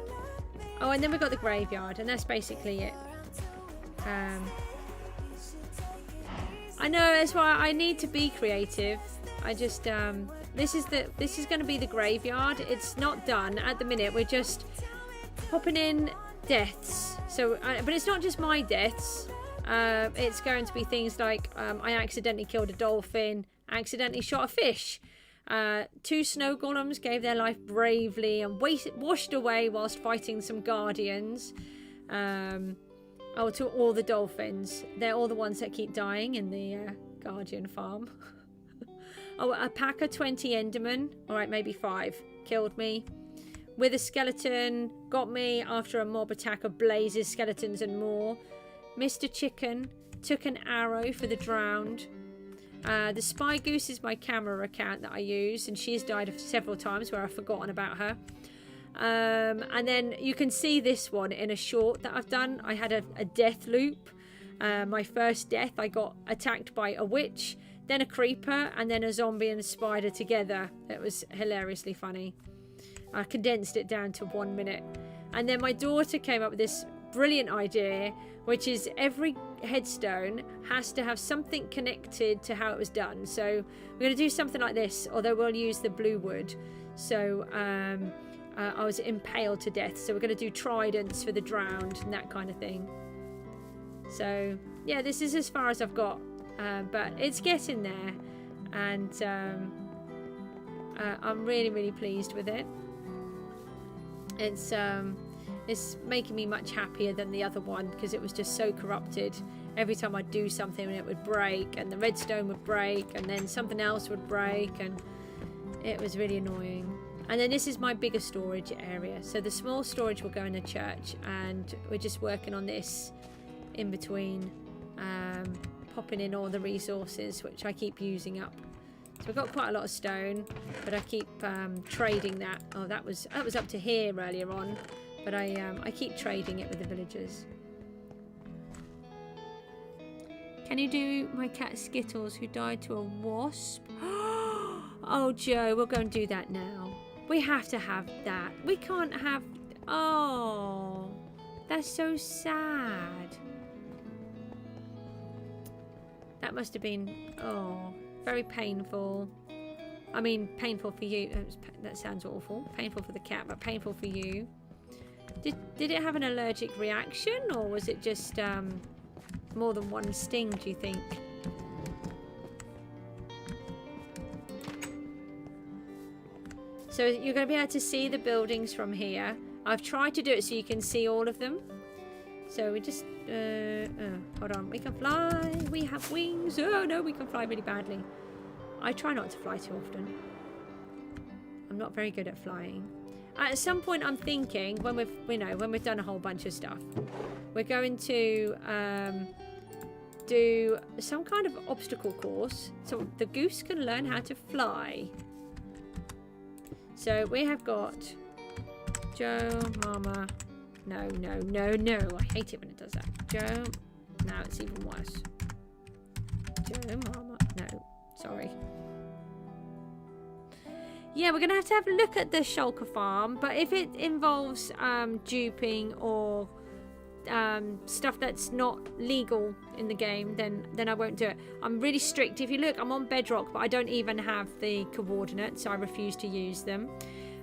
Oh, and then we've got the graveyard, and that's basically it. I know, that's why I need to be creative. I just this is going to be the graveyard. It's not done at the minute. We're just popping in deaths. So, but it's not just my deaths. It's going to be things like I accidentally killed a dolphin, accidentally shot a fish. 2 snow golems gave their life bravely and washed away whilst fighting some guardians. Oh, to all the dolphins. They're all the ones that keep dying in the guardian farm. Oh, a pack of 20 endermen. Alright, maybe 5. Killed me. With a skeleton. Got me after a mob attack of blazes, skeletons and more. Mr. Chicken took an arrow for the drowned. The Spy Goose is my camera account that I use, and she's died several times where I've forgotten about her. And then you can see this one in a short that I've done. I had a death loop. My first death, I got attacked by a witch, then a creeper, and then a zombie and a spider together. It was hilariously funny. I condensed it down to 1 minute. And then my daughter came up with this brilliant idea, which is every headstone has to have something connected to how it was done. So we're going to do something like this, although we'll use the blue wood. So I was impaled to death, so we're going to do tridents for the drowned and that kind of thing. So yeah, this is as far as I've got, but it's getting there, and I'm really pleased with it. It's making me much happier than the other one, because it was just so corrupted. Every time I'd do something it would break, and the redstone would break, and then something else would break, and it was really annoying. And then this is my bigger storage area, so the small storage will go in the church, and we're just working on this in between, popping in all the resources which I keep using up. So we've got quite a lot of stone, but I keep trading that. Oh, that was up to here earlier on, but I keep trading it with the villagers. Can you do my cat Skittles, who died to a wasp? Oh, Joe, we'll go and do that now. We have to have that. We can't have... Oh, that's so sad. That must have been... Oh, very painful. I mean, painful for you. That sounds awful. Painful for the cat, but painful for you. Did it have an allergic reaction, or was it just more than one sting, do you think? So you're going to be able to see the buildings from here. I've tried to do it so you can see all of them. So we just... hold on. We can fly. We have wings. Oh, no, we can fly really badly. I try not to fly too often. I'm not very good at flying. At some point, I'm thinking, when we've done a whole bunch of stuff, we're going to do some kind of obstacle course so the goose can learn how to fly. So we have got Joe, Mama. No. I hate it when it does that. Joe. Now it's even worse. Joe, Mama. No. Sorry. Yeah, we're going to have a look at the shulker farm. But if it involves duping or stuff that's not legal in the game, then I won't do it. I'm really strict. If you look, I'm on Bedrock, but I don't even have the coordinates, so I refuse to use them.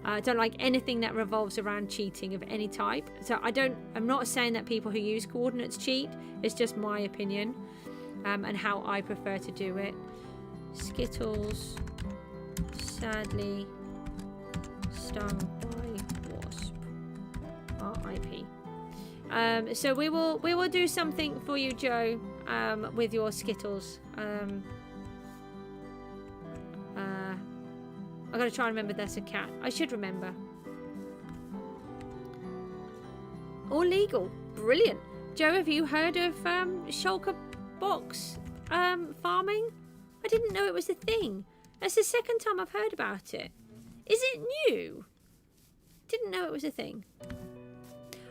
I don't like anything that revolves around cheating of any type. So I'm not saying that people who use coordinates cheat. It's just my opinion and how I prefer to do it. Skittles, sadly stung by wasp. R.I.P. So we will do something for you, Joe, with your Skittles. I've got to try and remember that's a cat. I should remember. All legal. Brilliant. Joe, have you heard of shulker box farming? I didn't know it was a thing. That's the second time I've heard about it. Is it new? Didn't know it was a thing.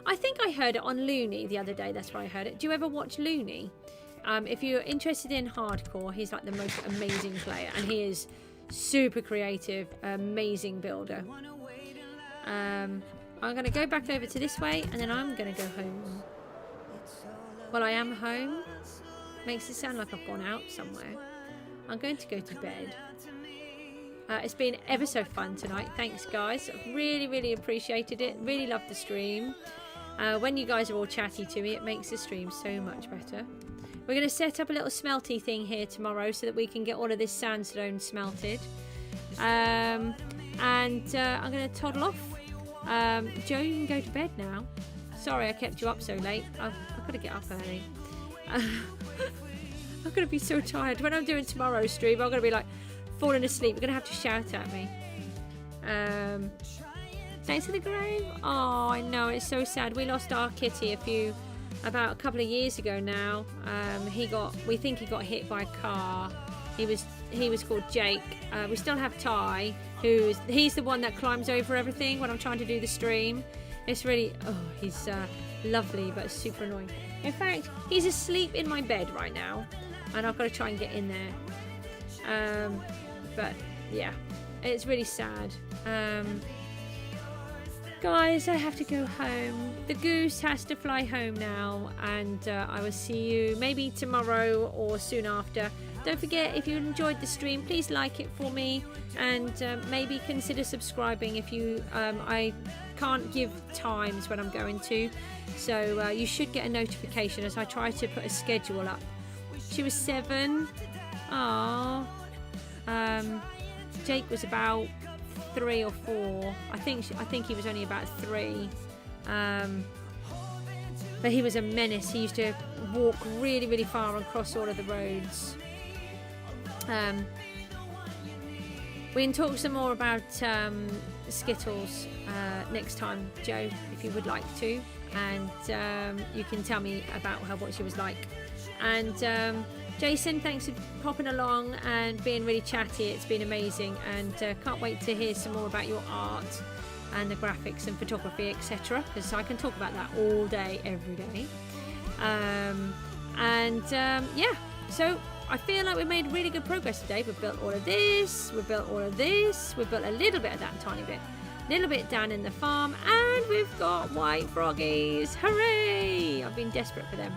I think I heard it on Looney the other day. That's where I heard it. Do you ever watch Looney? If you're interested in hardcore, he's like the most amazing player, and he is super creative, amazing builder. I'm going to go back over to this way, and then I'm going to go home. Well, I am home. Makes it sound like I've gone out somewhere. I'm going to go to bed. It's been ever so fun tonight. Thanks, guys. I've really appreciated it. Really loved the stream. When you guys are all chatty to me, it makes the stream so much better. We're going to set up a little smelty thing here tomorrow so that we can get all of this sandstone smelted. And I'm going to toddle off. Joe, you can go to bed now. Sorry I kept you up so late. I've got to get up early. I'm going to be so tired. When I'm doing tomorrow's stream, I'm going to be like falling asleep. You're going to have to shout at me. Thanks for the grave. Oh, I know, it's so sad. We lost our kitty about a couple of years ago now. We think he got hit by a car. He was called Jake. We still have Ty, he's the one that climbs over everything when I'm trying to do the stream. It's really, he's lovely but super annoying. In fact, he's asleep in my bed right now, and I've got to try and get in there. But yeah, it's really sad. Guys, I have to go home. The goose has to fly home now, and I will see you maybe tomorrow or soon after. Don't forget, if you enjoyed the stream, please like it for me, and maybe consider subscribing if you... I can't give times when I'm going to, so you should get a notification as I try to put a schedule up. She was 7. Aww. Jake was about 3 or 4. I think he was only about 3. But he was a menace. He used to walk really, really far and cross all of the roads. We can talk some more about Skittles next time, Joe, if you would like to, and you can tell me about what she was like. And Jason, thanks for popping along and being really chatty. It's been amazing, and can't wait to hear some more about your art and the graphics and photography, etc., because I can talk about that all day, every day. Yeah, so I feel like we made really good progress today. We've built all of this, we've built all of this, we've built a little bit of that tiny bit, little bit down in the farm, and we've got white froggies. Hooray! I've been desperate for them.